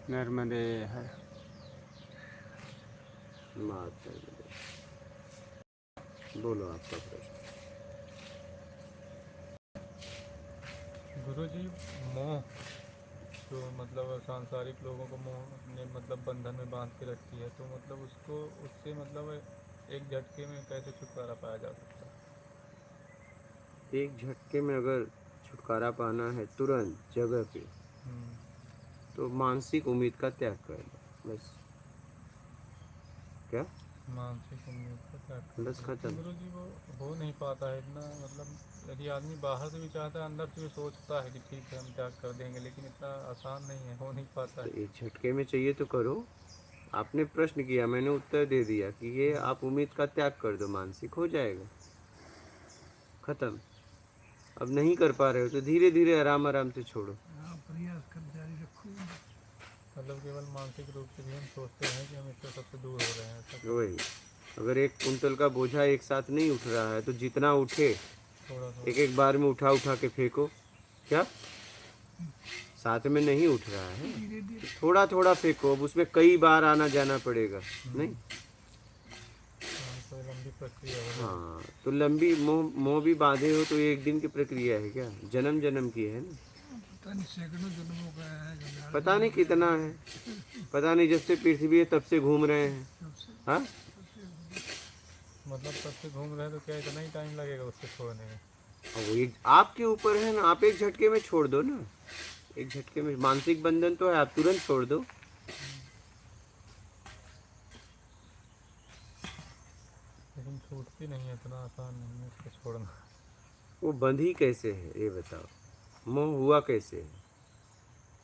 नर्मदे है। माता नर्मदे। बोलो आपका प्रश्न। गुरु जी, मोह जो मतलब सांसारिक लोगों को मोह ने मतलब बंधन में बांध के रखती है, तो मतलब उसको उससे मतलब एक झटके में कैसे छुटकारा पाया जा सकता है? एक झटके में अगर छुटकारा पाना है तुरंत जगह पे, तो मानसिक उम्मीद का त्याग कर दो बस। क्या? मानसिक उम्मीद का त्याग बस करना, लेकिन खत्म। गुरु जी वो हो नहीं पाता है इतना, मतलब यदि आदमी बाहर से भी चाहता है, अंदर से भी सोचता है कि ठीक है हम त्याग कर देंगे, लेकिन इतना आसान नहीं है, हो नहीं पाता तो है। एक झटके में चाहिए तो करो। आपने प्रश्न किया, मैंने उत्तर दे दिया कि ये आप उम्मीद का त्याग कर दो, मानसिक हो जाएगा, खत्म। अब नहीं कर पा रहे हो तो धीरे धीरे आराम आराम से छोड़ो। प्रयास कर जारी रखो। मतलब केवल मानसिक रूप से भी हम सोचते हैं कि हम इससे सबसे दूर हो रहे हैं, ऐसा कर वही, अगर 1 कुंटल का बोझा एक साथ नहीं उठ रहा है तो जितना उठे थोड़ा एक थोड़ा। एक बार में उठा उठा के फेंको। क्या? साथ में नहीं उठ रहा है, तो थोड़ा थोड़ा फेंको। अब उसमें कई बार आना जाना पड़ेगा नहीं। तो लंबी प्रक्रिया हो जाएगी। हाँ, तो लंबी मोह मोह भी बांधे हो तो एक दिन की प्रक्रिया है क्या? जन्म जन्म की है ना। पता नहीं सैकड़ों जन्मों का है, पता नहीं कितना है, पता नहीं, जब से पृथ्वी है तब से घूम रहे हैं। हाँ, मतलब तब से घूम रहे हैं, तो क्या इतना ही टाइम लगेगा उसको छोड़ने में? अब वो एक आपके ऊपर है ना, आप एक झटके में छोड़ दो ना। एक झटके में मानसिक बंधन तो है, आप तुरंत छोड़ दो। लेकिन छूटती नहीं है, इतना आसान नहीं है उसको छोड़ना। वो बंधी कैसे है ये बताओ? मोह हुआ कैसे है?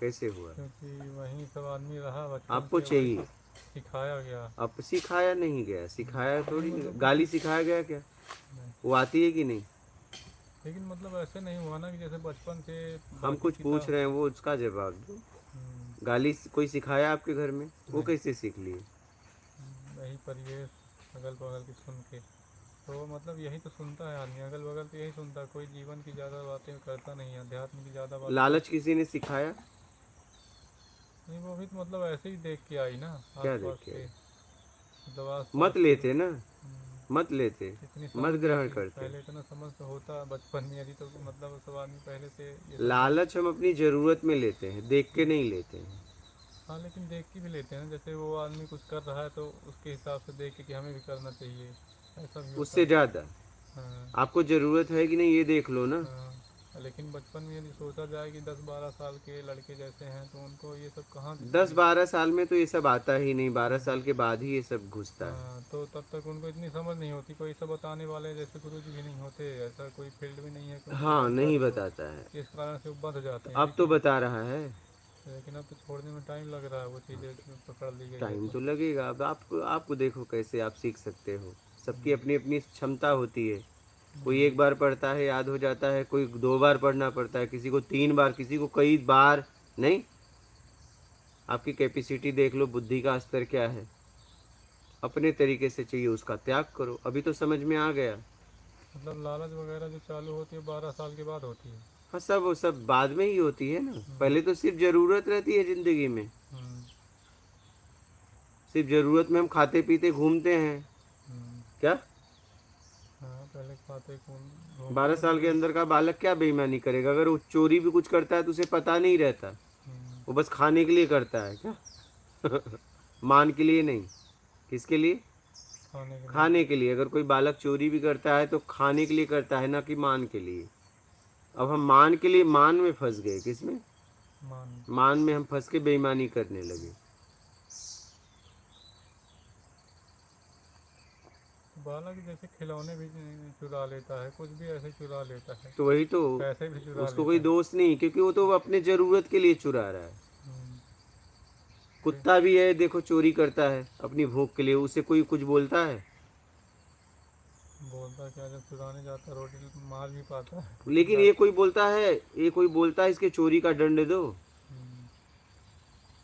कैसे हुआ? क्योंकि वहीं सब आदमी रहा बचपन आपको से, वही चाहिए। सब सिखाया गया। अब सिखाया नहीं गया, सिखाया नहीं थोड़ी, मतलब गाली किसी सिखाया गया क्या? नहीं, वो आती है कि नहीं? लेकिन मतलब ऐसे नहीं हुआ ना कि जैसे बचपन से हम बाकी कुछ की पूछ तरह। रहे हैं, वो उसका जवाब दो। हम्म, गाली कोई सिखाया आपके घर में? वो नहीं, कैसे सीख लिए? यही परिवेश अगल बगल की सुन के, तो मतलब यही तो सुनता है आदमी, अगल बगल तो यही सुनता है, कोई जीवन की ज़्यादा बातें करता नहीं है, अध्यात्म की ज़्यादा बातें लालच करता किसी ने सिखाया? नहीं। वो भी तो मतलब ऐसे ही देख के आई ना, क्या आसपास देखे? के, मतलब मत आसपास के लेते लोग। ना, मत लेते, इतनी मत समझ नहीं ग्रहण थी करते। पहले, इतना समझ तो होता बचपन में यदि, तो मतलब सब आदमी पहले से ये सब बात। लालच हम अपनी जरूरत में लेते हैं, देख के नहीं लेते हैं। हाँ, लेकिन देख के भी लेते हैं ना, जैसे वो आदमी कुछ कर रहा है तो उसके हिसाब से देख के कि हमें भी करना चाहिए, ऐसा भी होता उससे है। ज्यादा हाँ। आपको जरूरत है कि नहीं ये देख लो ना। हाँ, लेकिन बचपन में यदि सोचा जाए कि 10-12 साल के लड़के जैसे हैं, तो उनको ये सब कहाँ दस ये। बारह साल में तो ये सब आता ही नहीं, 12 साल हाँ। के बाद ही ये सब घुसता है। हाँ, तो तब तक उनको इतनी समझ नहीं होती, कोई सब बताने वाले जैसे गुरु जी भी नहीं होते, ऐसा कोई फील्ड भी नहीं है कि उनको हाँ, जानकारी नहीं हो। बताता है। इस कारण से वो बंध तो जाते हैं, अब तो लेकिन बता रहा है। अब तो छोड़ने में टाइम लग रहा है, वो चीज़ें पकड़ ली गई है टाइम तो। तो लगेगा। अब आपको देखो कैसे आप सीख सकते हो। सबकी हम्म, अपनी अपनी क्षमता होती है। कोई हम्म, 1 बार पढ़ता है याद हो जाता है, कोई 2 बार पढ़ना पड़ता है, किसी को 3 बार, किसी को कई बार। नहीं, आपकी कैपेसिटी देख लो, बुद्धि का स्तर क्या है। अपने तरीके से चाहिए, उसका त्याग करो। अभी तो समझ में आ गया। मतलब लालच वगैरह जो चालू होती है 12 साल के बाद होती है। हाँ, सब वो सब बाद में ही होती है ना, हम्म, पहले तो सिर्फ जरूरत रहती है जिंदगी में। हम्म, सिर्फ जरूरत में हम खाते पीते घूमते हैं। हम्म। क्या? हाँ, पहले खाते कौन घूमते बारह हैं साल के मतलब। अंदर का बालक क्या बेईमानी करेगा? अगर वो चोरी भी कुछ करता है तो उसे पता नहीं रहता, हम्म, वो बस खाने के लिए करता है क्या? मान के लिए नहीं। किसके लिए? खाने के लिए। खाने के लिए। अगर कोई बालक चोरी भी करता है तो खाने के लिए करता है, ना कि मान के लिए। अब हम मान के लिए, मान में फंस गए। किसमें? मान। मान में हम फंस के बेईमानी करने लगे। बालक जैसे खिलौने भी चुरा लेता है, कुछ भी ऐसे चुरा लेता है, तो वही तो, पैसे भी चुरा उसको कोई लेता है। दोष नहीं, क्योंकि वो तो अपने जरूरत के लिए चुरा रहा है। हम्म, फिर कुत्ता भी है देखो, चोरी करता है अपनी भूख के लिए, उसे कोई कुछ बोलता है? बोलता क्या, जब चुराने जाता रोटी मार भी पाता है लेकिन ये लात। कोई बोलता है, ये कोई बोलता है इसके चोरी का दंड दो? हम्म,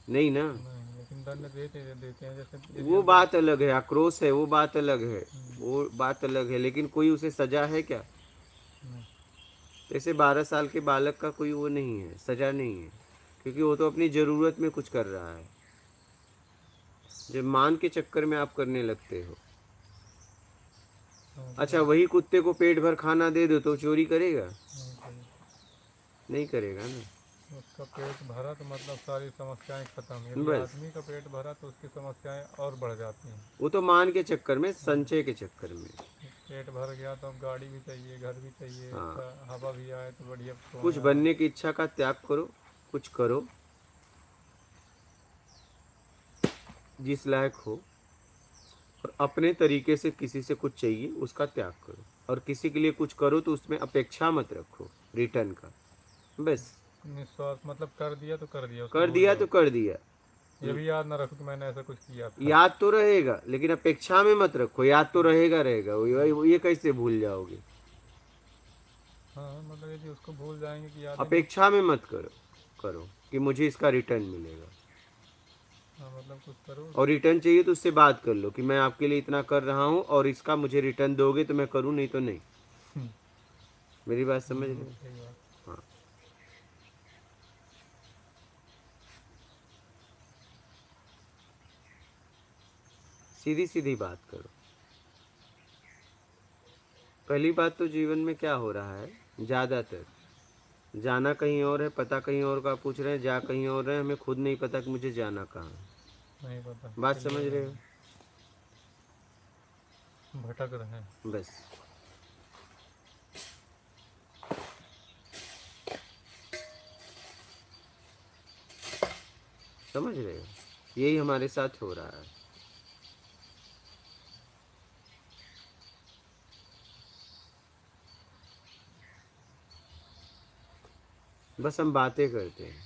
नहीं ना। नहीं, लेकिन दंड देते देते हैं, जैसे यदि वो हम बात अलग है, आक्रोश है, वो बात अलग है। हम्म, वो बात अलग है, लेकिन कोई उसे सजा है क्या? नहीं। जैसे 12 साल के बालक का कोई वो नहीं है, सजा नहीं है। क्योंकि वो तो अपनी ज़रूरत में कुछ कर रहा है। जब मान के चक्कर में आप करने लगते हो, अच्छा वही कुत्ते को पेट भर खाना दे दो तो चोरी करेगा? नहीं करेगा। नहीं करेगा ना। उसका पेट भरा तो मतलब सारी समस्याएं खत्म। यदि बस आदमी का पेट भरा तो उसकी समस्याएं और बढ़ जाती हैं। वो तो मान के चक्कर में, संचय के चक्कर में। पेट भर गया तो अब गाड़ी भी चाहिए, घर भी चाहिए, हाँ, अच्छा हवा भी आए तो बढ़िया कुछ सोना। बनने की इच्छा का त्याग करो, कुछ करो जिस लायक हो, और अपने तरीके से किसी से कुछ चाहिए उसका त्याग करो, और किसी के लिए कुछ करो तो उसमें अपेक्षा मत रखो रिटर्न का। बस निस्वार्थ मतलब कर दिया तो कर दिया, उसको कर भूल दिया जाओ। तो कर दिया। ये भी याद ना रखो कि मैंने ऐसा कुछ किया था। याद तो रहेगा लेकिन अपेक्षा में मत रखो, याद तो रहेगा रहेगा, ये कैसे भूल जाओगे? हाँ मतलब यदि उसको भूल जाएंगे कि यादें नहीं। अपेक्षा में मत करो करो कि मुझे इसका रिटर्न मिलेगा। हाँ मतलब कुछ करो। और रिटर्न चाहिए तो उससे बात कर लो कि मैं आपके लिए इतना कर रहा हूँ और इसका मुझे रिटर्न दोगे तो मैं करूँ, नहीं तो नहीं। मेरी बात समझ रहे हो? सही बात। हाँ, सीधी सीधी बात करो। पहली बात तो जीवन में क्या हो रहा है, ज़्यादातर जाना कहीं और है, पता कहीं और का पूछ रहे हैं, जा कहीं और रहे हैं, हमें खुद नहीं पता कि मुझे जाना कहाँ है। नहीं पता, बात क्लियर समझ रहे हो? नहीं, भटक रहे हैं। बस समझ रहे हो, यही हमारे साथ हो रहा है। बस हम बातें करते हैं,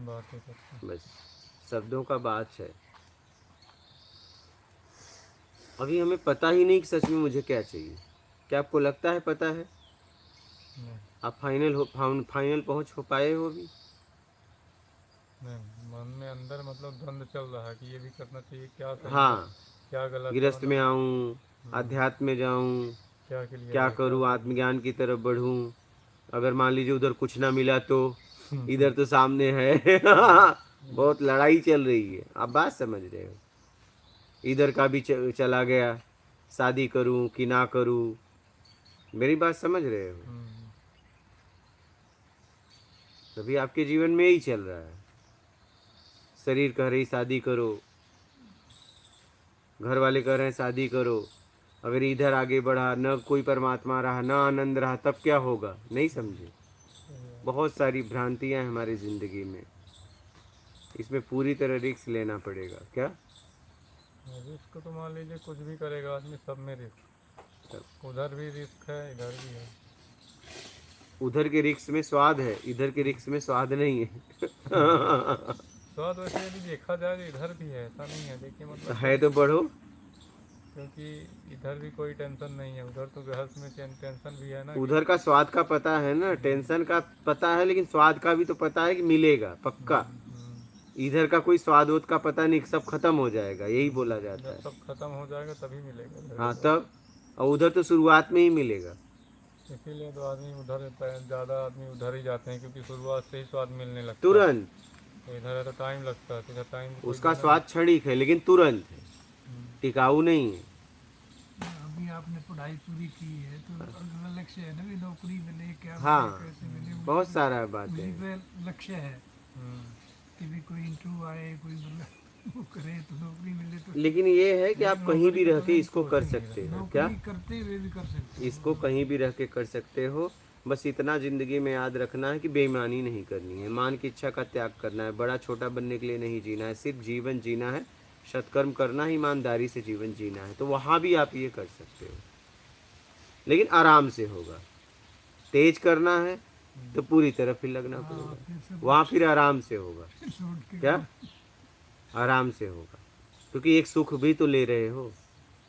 बातें करते हैं। बस शब्दों का बात है। अभी हमें पता ही नहीं कि सच में मुझे क्या चाहिए। क्या आपको लगता है पता है? नहीं आप फाइनल पहुंच हो पाए हो अभी? नहीं, मन में अंदर मतलब द्वंद्व चल रहा है कि ये भी करना चाहिए, क्या सही है हाँ, क्या गलत है, गृहस्थ में मतलब आऊँ, अध्यात्म में जाऊँ, क्या के लिए क्या आए, क्या करूँ, सही है। आत्मज्ञान की तरफ बढ़ूँ। अगर मान लीजिए उधर कुछ ना मिला तो इधर तो सामने है। बहुत लड़ाई चल रही है, आप बात समझ रहे हो? इधर का भी चला गया, शादी करूं कि ना करूं। मेरी बात समझ रहे हो? अभी आपके जीवन में यही चल रहा है। शरीर कह रही शादी करो, घर वाले कह रहे हैं शादी करो। अगर इधर आगे बढ़ा, न कोई परमात्मा रहा, न आनंद रहा, तब क्या होगा? नहीं समझे? बहुत सारी भ्रांतियां हैं हमारी ज़िंदगी में, इसमें पूरी तरह रिस्क लेना पड़ेगा। क्या? रिस्क तो मान लीजिए कुछ भी करेगा आदमी, सब में रिस्क। उधर भी रिस्क है, इधर भी है। उधर के रिक्स में स्वाद है, इधर के रिक्स में स्वाद नहीं है। स्वाद वैसे यदि देखा जाए तो इधर भी है, ऐसा नहीं है, देखिए मतलब है तो बढ़ो। क्योंकि इधर भी कोई टेंशन नहीं है, उधर तो गृहस्थ में टेंशन भी है ना कि उधर का स्वाद का पता है ना, टेंशन का पता है, लेकिन स्वाद का भी तो पता है कि मिलेगा पक्का। इधर का कोई स्वाद वोद का पता नहीं, सब खत्म हो जाएगा, यही बोला जाता जब है। सब खत्म हो जाएगा तभी मिलेगा उधर का हाँ स्वाद। तब, और उधर तो शुरुआत में ही मिलेगा। इसीलिए तो आदमी उधर ज़्यादा आदमी उधर ही जाते हैं, क्योंकि शुरुआत से ही स्वाद मिलने लगता है। तुरंत। तो इधर है तो टाइम लगता है, तो इधर टाइम कोई उसका देना स्वाद क्षणिक है लेकिन तुरंत है, टिकाऊ नहीं है। अभी आपने पढ़ाई पूरी की है तो अगला लक्ष्य है ना भी नौकरी मिले, क्या मिले, हाँ, कैसे मिले, बहुत सारा बातें उसी हैं। पे लक्ष्य है कि भी कोई इंटरव्यू आए, कोई मतलब वो करे तो नौकरी मिले तो। लेकिन ये है कि आप लेकिन कहीं भी नौकरी रह का के तो इसको सोच कर ही नहीं सकते रहे। हो। क्या? नौकरी करते हुए भी कर सकते इसको कहीं भी रह के कर सकते हो। बस इतना ज़िंदगी में याद रखना है कि बेईमानी नहीं करनी है, मान की इच्छा का त्याग करना है, बड़ा छोटा बनने के लिए नहीं जीना है, सिर्फ जीवन जीना है, सत्कर्म करना है, ईमानदारी से जीवन जीना है। तो वहाँ भी आप ये कर सकते हो, लेकिन आराम से होगा। तेज करना है तो पूरी तरह फिर लगना पड़ेगा, वहाँ फिर आराम से होगा। छोड़ के क्या? आराम से होगा, क्योंकि एक सुख भी तो ले रहे हो।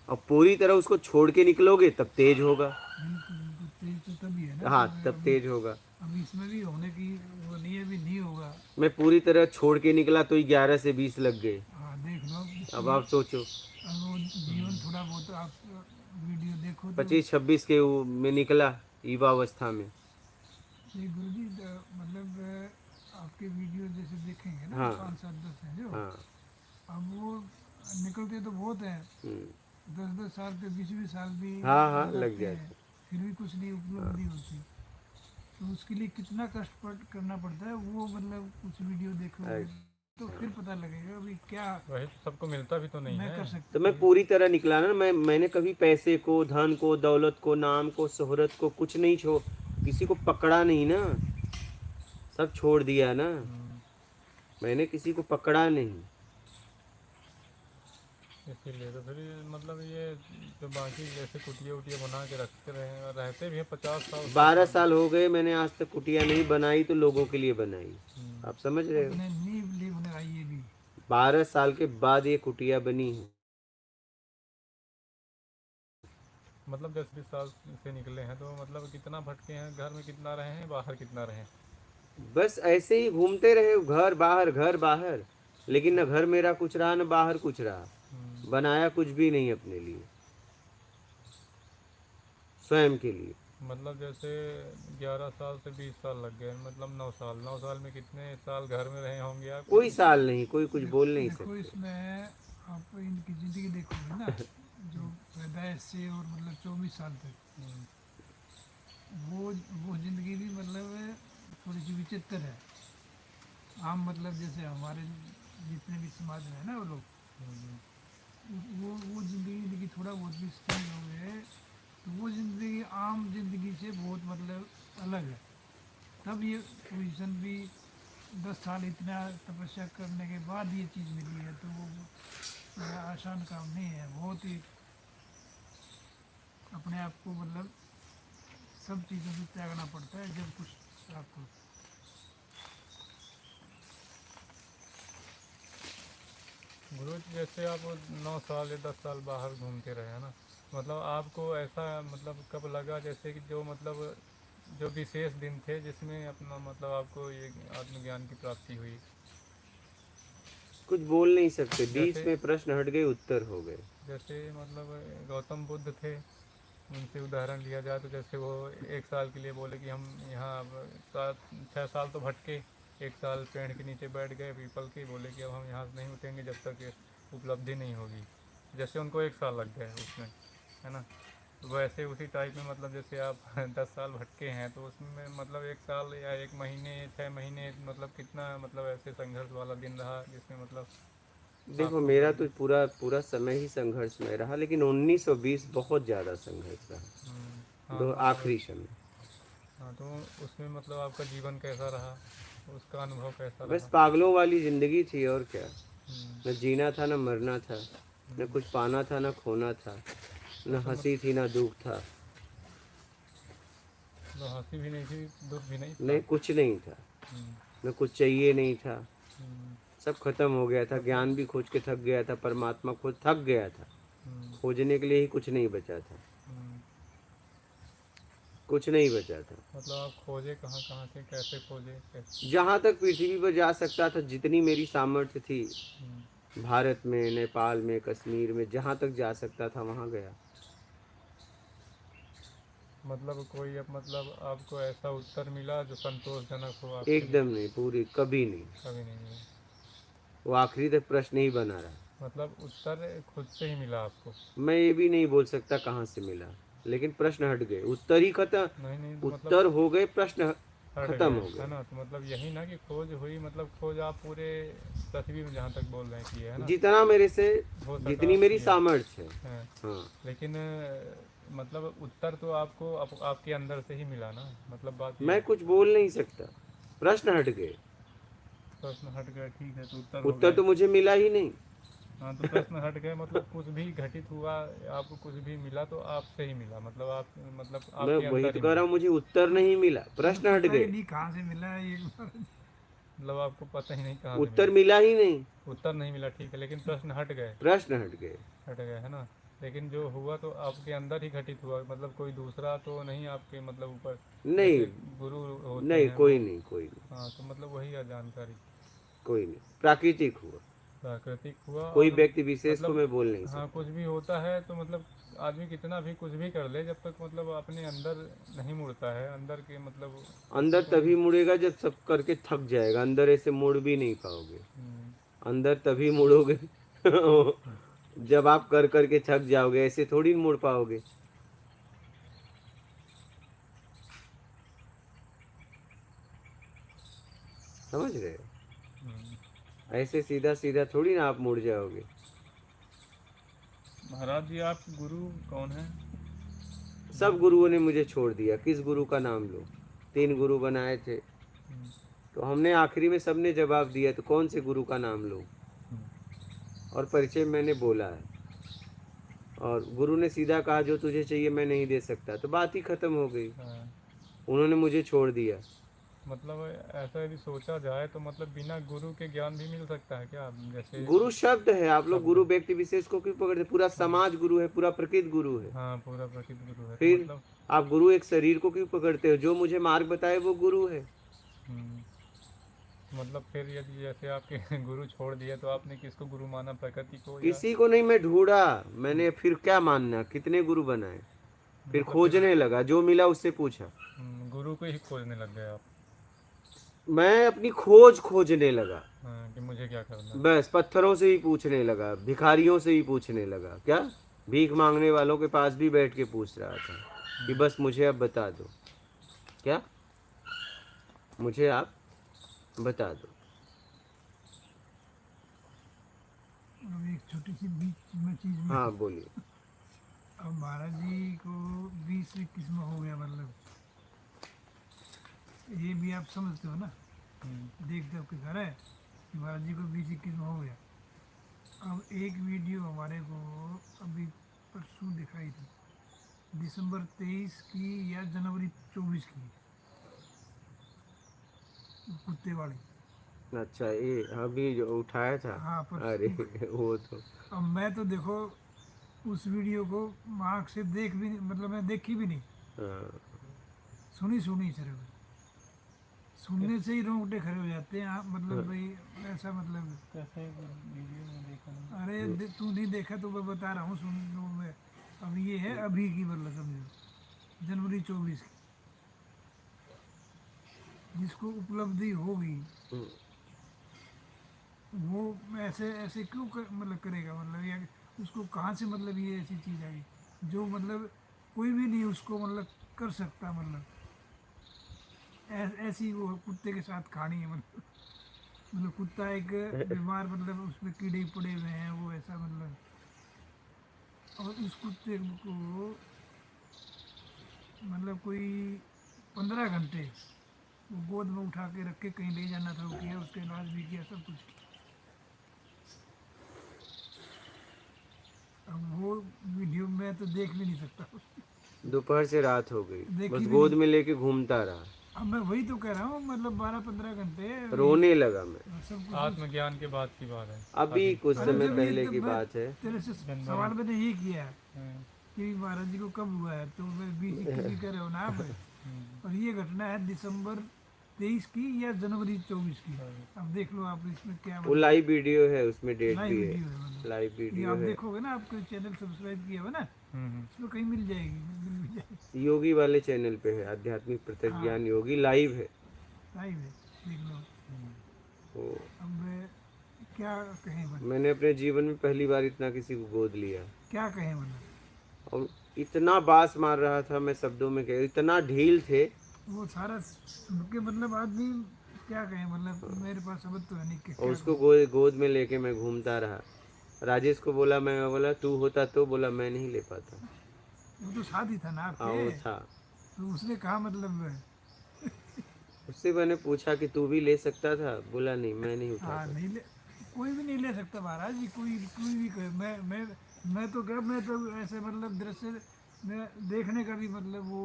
अब पूरी तरह उसको छोड़ के निकलोगे तब तेज होगा। बिल्कुल बिल्कुल तेज तो तभी है ना। हाँ, तो तब तेज होगा। अब इसमें भी होने की वो नहीं है, भी नहीं होगा। मैं पूरी तरह छोड़ के निकला तो ही 11 से 20 लग गए। हाँ देख लो, अब आप सोचो, अब वो जीवन थोड़ा बहुत आप वीडियो देखो तो 25-26 के में निकला युवावस्था में। ये गुरु जी मतलब आपके वीडियो जैसे देखेंगे ना, हाँ। 5 7 10 हैं जो, हाँ। अब वो निकलते तो बहुत हैं, हम्म। 10 10 साल पे 20 20 साल भी हाँ हाँ लग लगाते जाते। हैं, फिर भी कुछ नहीं उपलब्धि होती। तो उसके लिए कितना कष्ट करना पड़ता है वो, मतलब कुछ वीडियो देखोगे तो फिर पता लगेगा अभी क्या वही तो, सबको मिलता भी तो नहीं मैं है। कर तो सकता मैं हूँ। पूरी तरह निकला ना, मैंने कभी पैसे को, धन को, दौलत को, नाम को, शोहरत को कुछ नहीं छोड़, किसी को पकड़ा नहीं ना, सब छोड़ दिया ना। हम्म, मैंने किसी को पकड़ा नहीं। इसीलिए तो फिर मतलब ये जो बाकी जैसे कुटिया उटिया बना के रखते रहे और रहते भी हैं 50 साल 12 100 साल। साल हो गए, मैंने आज तक कुटिया नहीं बनाई, तो लोगों के लिए बनाई। हम्म, आप समझ रहे हो? अपने नींव ली बनाई ये भी। 12 साल के बाद ये कुटिया बनी है। मतलब 10 20 साल से निकले हैं तो मतलब कितना भटके हैं, घर में कितना रहे हैं, बाहर कितना रहे हैं। बस ऐसे ही घूमते रहे, घर बाहर घर बाहर, लेकिन न घर मेरा कुछ रहा न बाहर कुछ रहा। हम्म, बनाया कुछ भी नहीं अपने लिए, स्वयं के लिए। मतलब जैसे 11 साल से 20 साल लग गए, मतलब 9 साल में कितने साल घर में रहे होंगे आप कोई कि। साल नहीं, कोई कुछ बोल नहीं देखो सकते। इसमें आप इनकी ज़िंदगी देखोगे ना, जो पैदाइश से और मतलब 24 साल तक, हम्म, वो ज़िंदगी भी मतलब थोड़ी सी विचित्र है। आम मतलब जैसे हमारे जितने भी समाज में है ना वो लोग, हम्म, वो ज़िंदगी जिंदगी थोड़ा बहुत भी चेंज हो गए, तो वो ज़िंदगी आम ज़िंदगी से बहुत मतलब अलग है। तब ये पोजीशन भी 10 साल इतना तपस्या करने के बाद ये चीज़ मिली है, तो वो बड़ा आसान काम नहीं है। बहुत ही अपने आप को मतलब सब चीज़ों से त्यागना पड़ता है जब कुछ प्राप्त हो। गुरु जी जैसे आप 9 साल या 10 साल बाहर घूमते रहे हैं ना, मतलब आपको ऐसा मतलब कब लगा जैसे कि जो मतलब जो विशेष दिन थे जिसमें अपना मतलब आपको ये आत्मज्ञान की प्राप्ति हुई। कुछ बोल नहीं सकते, बीच जैसे में प्रश्न हट गए, उत्तर हो गए। जैसे मतलब गौतम बुद्ध थे, उनसे उदाहरण लिया जाए तो जैसे वो 1 साल के लिए बोले कि हम यहाँ अब 7 6 साल तो भटके, 1 साल पेड़ के नीचे बैठ गए पीपल के, बोले कि अब हम यहाँ से नहीं उठेंगे जब तक उपलब्धि नहीं होगी। जैसे उनको 1 साल लग गए उसमें, है ना। तो वैसे उसी टाइप में मतलब जैसे आप 10 साल भटके हैं तो उसमें मतलब 1 साल या 1 महीने 6 महीने मतलब कितना मतलब ऐसे संघर्ष वाला दिन रहा जिसमें मतलब देखो आपको मेरा तो उपलब्धि। पूरा पूरा समय ही संघर्ष में रहा, लेकिन 19 और 20 बहुत ज़्यादा संघर्ष रहा। हाँ दो मतलब। आखिरी समय। हाँ तो उसमें मतलब आपका जीवन कैसा रहा, उसका अनुभव कैसा बस रहा। पागलों वाली ज़िंदगी थी, और क्या। हम्म, न जीना था न मरना था, न कुछ पाना था न खोना था, न मतलब हंसी थी न दुख था। हंसी भी नहीं थी, दुख भी नहीं था। नहीं, कुछ नहीं था, हम्म, न कुछ चाहिए नहीं था। हम्म, सब खत्म हो गया था, मतलब। ज्ञान भी खोज के थक गया था, परमात्मा खोज थक गया था। हम्म, खोजने के लिए ही कुछ नहीं बचा था, हम्म, कुछ नहीं बचा था। मतलब आप खोजे कहाँ कहाँ थे, कैसे खोजे कैसे। जहाँ तक पृथ्वी पर जा सकता था, जितनी मेरी सामर्थ्य थी, हम्म, भारत में, नेपाल में, कश्मीर में, जहाँ तक जा सकता था वहाँ गया। मतलब कोई अब मतलब आपको ऐसा उत्तर मिला जो संतोषजनक हो आपके लिए। एकदम नहीं, पूरी कभी नहीं। कभी नहीं मिला। वो आखिरी तक प्रश्न ही बना रहा। मतलब उत्तर खुद से ही मिला आपको। मैं ये भी नहीं बोल सकता कहाँ से मिला, लेकिन प्रश्न हट गए, उत्तर ही खत्म। नहीं नहीं तो मतलब उत्तर हो गए, प्रश्न हट खत्म गए हो है गए। ना, तो मतलब यही ना कि खोज हुई, मतलब खोज आप पूरे पृथ्वी में जहाँ तक बोल रहे हैं कि है ना, जितना मेरे से, हो सका जितनी मेरी किया सामर्थ्य है। है। हाँ। लेकिन मतलब उत्तर तो आपको आपके अंदर से ही मिला ना, मतलब बात ये मैं है। कुछ बोल नहीं सकता, प्रश्न हट गए। प्रश्न हट गए, ठीक है, तो उत्तर हो उत्तर गए। तो मुझे मिला ही नहीं। हाँ तो प्रश्न हट गए, मतलब कुछ भी घटित हुआ, आपको कुछ भी मिला तो आपसे ही मिला, मतलब मैं आपके वही अंदर तो ही कह रहा मिला। हूँ, मुझे उत्तर नहीं मिला, तुम्हें प्रश्न हट पता ही गए। नहीं कहाँ से मिला है एक बार। मतलब आपको पता ही नहीं कहाँ से उत्तर मिला। मिला ही नहीं, उत्तर नहीं मिला, ठीक है, लेकिन प्रश्न हट गए। प्रश्न हट गए। हट गए है ना। लेकिन जो हुआ तो आपके अंदर ही घटित हुआ, मतलब कोई दूसरा तो नहीं आपके मतलब ऊपर। नहीं, जैसे गुरु होते नहीं, हैं वो। कोई नहीं, कोई नहीं, हाँ तो मतलब वही है जानकारी। कोई नहीं, प्राकृतिक हुआ। प्राकृतिक हुआ। कोई और व्यक्ति विशेष को मतलब मैं बोल नहीं हाँ, सकता। कुछ भी होता है तो मतलब आदमी कितना भी कुछ भी कर ले, जब तक मतलब अपने अंदर नहीं मुड़ता है, अंदर के मतलब अंदर उसको तभी मुड़ेगा जब सब करके थक जाएगा, अंदर ऐसे मुड़ भी नहीं पाओगे। हम्म, अंदर तभी मुड़ोगे जब आप कर करके थक जाओगे, ऐसे थोड़ी मुड़ पाओगे। समझ रहे हो? हम्म। ऐसे सीधा सीधा थोड़ी ना आप मुड़ जाओगे। महाराज जी, आप गुरु कौन है? सब गुरुओं ने मुझे छोड़ दिया, किस गुरु का नाम लो? 3 गुरु बनाए थे, हम्म, तो हमने आखिरी में सबने जवाब दिया, तो कौन से गुरु का नाम लो? हम्म, और परिचय मैंने बोला है, और गुरु ने सीधा कहा जो तुझे चाहिए मैं नहीं दे सकता, तो बात ही खत्म हो गई। हाँ। उन्होंने मुझे छोड़ दिया। मतलब ऐसा यदि सोचा जाए तो मतलब बिना गुरु के ज्ञान भी मिल सकता है क्या? जैसे गुरु शब्द है, आप लोग शब्द गुरु है। व्यक्ति विशेष को क्यों पकड़ते? पूरा समाज गुरु है, पूरा प्रकृति गुरु है। हाँ, पूरा प्रकृत गुरु है तो फिर मतलब आप गुरु एक शरीर को क्यों पकड़ते हो? जो मुझे मार्ग बताए वो गुरु है। हम्म, मतलब फिर यदि जैसे आपके गुरु छोड़ दिए तो आपने किसको गुरु माना, प्रकृति को या किसी को नहीं, मैं ढूंढा, मैंने फिर क्या मानना, कितने गुरु बनाए, फिर मतलब फिर खोजने लगा, जो मिला उससे पूछा। गुरु को ही खोजने लग गए आप? मैं अपनी खोज खोजने लगा, हाँ, कि मुझे क्या करना है। बस पत्थरों से ही पूछने लगा, भिखारियों से ही पूछने लगा। क्या? भीख मांगने वालों के पास भी बैठ के पूछ रहा था कि बस मुझे अब बता दो, क्या मुझे आप बता दो। अब एक छोटी सी बीच में चीज़ में, हाँ बोलिए। अब महाराज जी को 20-21 में हो गया, मतलब ये भी आप समझते हो ना, हम्म, देखते हो कि घर है कि महाराज जी को 20-21 में हो गया। अब एक वीडियो हमारे को अभी परसों दिखाई थी, दिसंबर 23 की या जनवरी 24 की, कुत्ते वाली। अच्छा, ये अभी जो उठाया था? हाँ अरे परसों। वो तो अब मैं तो देखो उस वीडियो को आँख से देख भी नहीं, मतलब मैं देखी भी नहीं, हाँ, सुनी सुनी सिर्फ। सुनने से ही रोंगटे खड़े हो जाते हैं आप, मतलब भाई ऐसा मतलब। कैसे वीडियो में देखा नहीं? अरे तू नहीं देखा तो मैं बता रहा हूँ, सुन लो मैं। अब ये है अभी की, मतलब समझो जनवरी 24 की, जिसको उपलब्धि होगी वो ऐसे ऐसे क्यों मतलब करेगा, मतलब या उसको कहाँ से मतलब ये ऐसी चीज़ आई जो मतलब कोई भी नहीं उसको मतलब कर सकता, मतलब ऐसी वो कुत्ते के साथ कहानी है, मतलब कुत्ता एक बीमार, मतलब उसमें कीड़े पड़े हुए हैं वो ऐसा, मतलब और उस कुत्ते को मतलब कोई 15 घंटे वो गोद में उठा के रख के कहीं ले जाना था, वो किया, उसका इलाज भी किया, सब कुछ किया। अब वो वीडियो में तो देख भी नहीं सकता, दोपहर से रात हो गई, देखी बस भी गोद नहीं। में लेके घूमता रहा, अब मैं वही तो कह रहा हूँ, मतलब 12-15 घंटे रोने लगा मैं। सब कुछ। आत्मज्ञान के बाद की बात है। अभी कुछ अरे समय जब ये पहले जब की मैं बात है। तेरे से जनवरी। सवाल मैंने ये किया है हम्म, कि महाराज जी को कब हुआ है, तो मैं 20-21 कह रहे हो ना आप, और ये घटना है दिसंबर 23 की या जनवरी 24 की। अब देख लो आप इसमें क्या वो मतलब लाइव वीडियो है, उसमें डेट लाइव भी है, वीडियो है, मतलब लाइव ये वीडियो आप है। देखोगे ना, आपके चैनल सब्सक्राइब किया हुआ ना, इसमें कहीं मिल जाएगी, मिल जाएगी। योगी वाले चैनल पे है, आध्यात्मिक पृथक हाँ ज्ञान योगी, लाइव है लाइव है, देख लो। वो। अब क्या कहें, मतलब मैंने अपने जीवन में पहली बार इतना किसी को गोद लिया, क्या कहें, मतलब और इतना बास मार रहा था, मैं शब्दों में कह, इतना ढील थे। वो सारा सुन के मतलब आदमी क्या कहें, मतलब मेरे पास शब्द तो है नहीं कि और क्या उसको कहूँ। गोद में लेके मैं घूमता रहा। राजेश को बोला, मैं बोला तू होता तो, बोला मैं नहीं ले पाता। वो तो साथ ही था ना हाँ आपके, वो था। तो उसने कहा मतलब उससे मैंने पूछा कि तू भी ले सकता था, बोला नहीं मैं नहीं उठा हाँ पाता। नहीं ले, कोई भी नहीं ले सकता महाराज जी, कोई भी कहे। मैं तो क्या, मैं तो ऐसे मतलब दृश्य में देखने का भी मतलब वो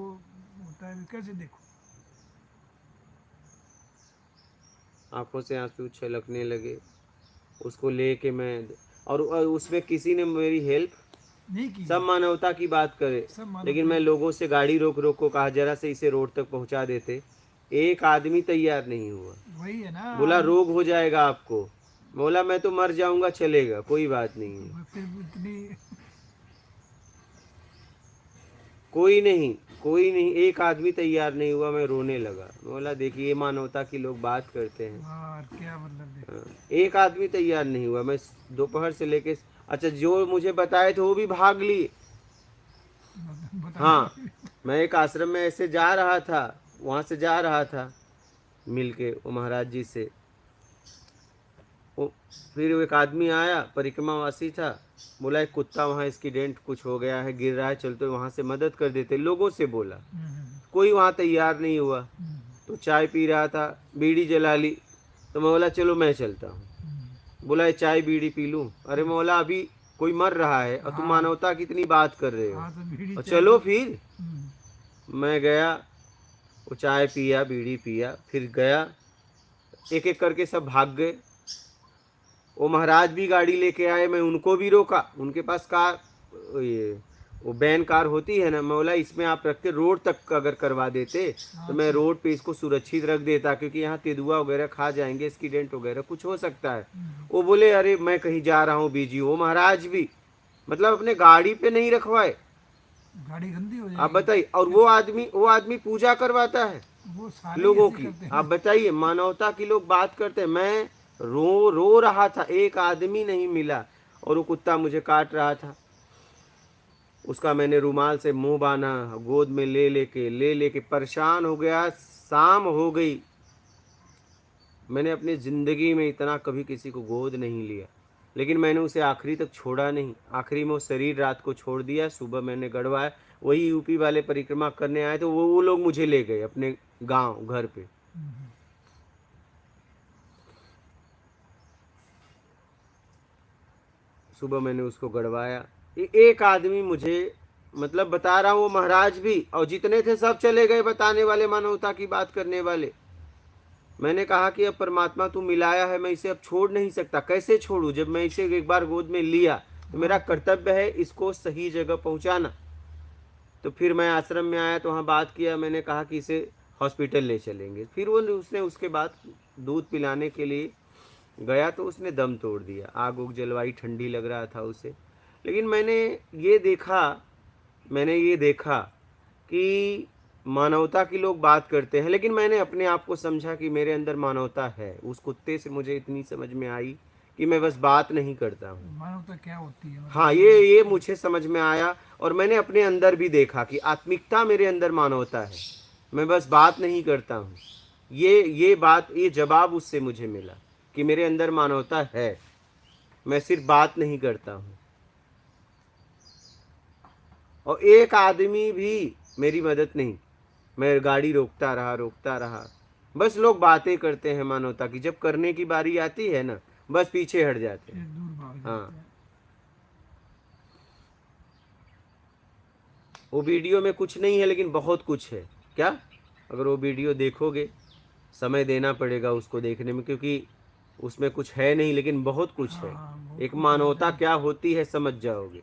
होता है, कैसे देखो। आंखों से आंसू छलकने लगे, उसको लेके मैं, और उसमें किसी ने मेरी हेल्प, नहीं की सब मानवता की बात करे, सब मानो लेकिन तो मैं लोगों से गाड़ी रोक रोक को कहा जरा से इसे रोड तक पहुंचा देते, एक आदमी तैयार नहीं हुआ। वही है ना बोला रोग हो जाएगा आपको। बोला मैं तो मर जाऊंगा, चलेगा, कोई बात नहीं है। मैं फिर भी इतनी कोई नहीं, एक आदमी तैयार नहीं हुआ। मैं रोने लगा। बोला देखिए, ये मानवता की लोग बात करते हैं। और क्या मतलब देख हाँ, एक आदमी तैयार नहीं हुआ। मैं दोपहर से लेके, अच्छा जो मुझे बताए थे वो भी भाग लिए। बताने हाँ, मैं एक आश्रम में ऐसे जा रहा था, वहाँ से जा रहा था मिल के वो महाराज जी से। वो फिर वो एक आदमी आया, परिक्रमावासी था, बोला एक कुत्ता वहाँ एक्सीडेंट कुछ हो गया है, गिर रहा है, चलते वहाँ से मदद कर देते, लोगों से बोला। कोई वहाँ तैयार नहीं हुआ। तो चाय पी रहा था, बीड़ी जला ली, तो मैं बोला चलो मैं चलता हूँ। बोला ये चाय बीड़ी पी लूँ? अरे मैं बोला अभी कोई मर रहा है और तुम हाँ। मानवता की इतनी बात कर रहे हो, हाँ तो बीड़ी और चाय चलो फिर। हम्म, मैं गया, वो चाय पिया, बीड़ी पिया, फिर गया, एक एक करके सब भाग गए। वो महाराज भी गाड़ी लेके आए, मैं उनको भी रोका। उनके पास कार, ये वो बैन कार होती है ना, मैं बोला इसमें आप रख के रोड तक अगर करवा देते तो मैं रोड पे इसको सुरक्षित रख देता, क्योंकि यहाँ तेंदुआ वगैरह खा जाएंगे, एक्सीडेंट वगैरह कुछ हो सकता है। वो बोले अरे मैं कहीं जा रहा हूँ बिजी। वो महाराज भी मतलब अपने गाड़ी पे नहीं रखवाए, गाड़ी गंदी हो आप जाएगी। बताइए। और वो आदमी पूजा करवाता है वो सारे लोगों ऐसे की। करते हैं आप ना। बताइए, मानवता की लोग बात करते हैं। मैं रो रहा था, एक आदमी नहीं मिला, और वो कुत्ता मुझे काट रहा था। उसका मैंने रुमाल से मुंह बांधा, गोद में ले लेके परेशान हो गया। शाम हो गई। मैंने अपनी ज़िंदगी में इतना कभी किसी को गोद नहीं लिया, लेकिन मैंने उसे आखिरी तक छोड़ा नहीं। आखिरी में वो शरीर रात को छोड़ दिया, सुबह मैंने गड़वाया। वही यूपी वाले परिक्रमा करने आए, तो वो लोग मुझे ले गए अपने गांव घर पे। सुबह मैंने उसको गड़वाया। एक आदमी मुझे, मतलब बता रहा हूँ, वो महाराज भी और जितने थे सब चले गए बताने वाले, मानवता की बात करने वाले। मैंने कहा कि अब परमात्मा तू मिलाया है, मैं इसे अब छोड़ नहीं सकता। कैसे छोड़ूं? जब मैं इसे एक बार गोद में लिया तो मेरा कर्तव्य है इसको सही जगह पहुंचाना। तो फिर मैं आश्रम में आया तो वहाँ बात किया, मैंने कहा कि इसे हॉस्पिटल ले चलेंगे। फिर वो उसने उसके बाद दूध पिलाने के लिए गया तो उसने दम तोड़ दिया। आग उग जलवाई, ठंडी लग रहा था उसे। लेकिन मैंने ये देखा कि मानवता की लोग बात करते हैं, लेकिन मैंने अपने आप को समझा कि मेरे अंदर मानवता है। उस कुत्ते से मुझे इतनी समझ में आई कि मैं बस बात नहीं करता हूँ। मानवता क्या होती है हाँ, ये मुझे समझ में आया, और मैंने अपने अंदर भी देखा कि आत्मिकता मेरे अंदर मानवता है। मैं बस बात नहीं करता हूँ। ये जवाब उससे मुझे मिला कि मेरे अंदर मानवता है, मैं सिर्फ बात नहीं करता हूँ। और एक आदमी भी मेरी मदद नहीं। मैं गाड़ी रोकता रहा। बस लोग बातें करते हैं मानवता की, जब करने की बारी आती है ना, बस पीछे हट जाते फिर हैं। दूर भाग जाते हाँ, हैं। वो वीडियो में कुछ नहीं है, लेकिन बहुत कुछ है। क्या? अगर वो वीडियो देखोगे, समय देना पड़ेगा उसको देखने में, क्योंकि उसमें कुछ है नहीं, लेकिन बहुत कुछ है। बहुत एक कुछ मानवता क्या होती है समझ जाओगे।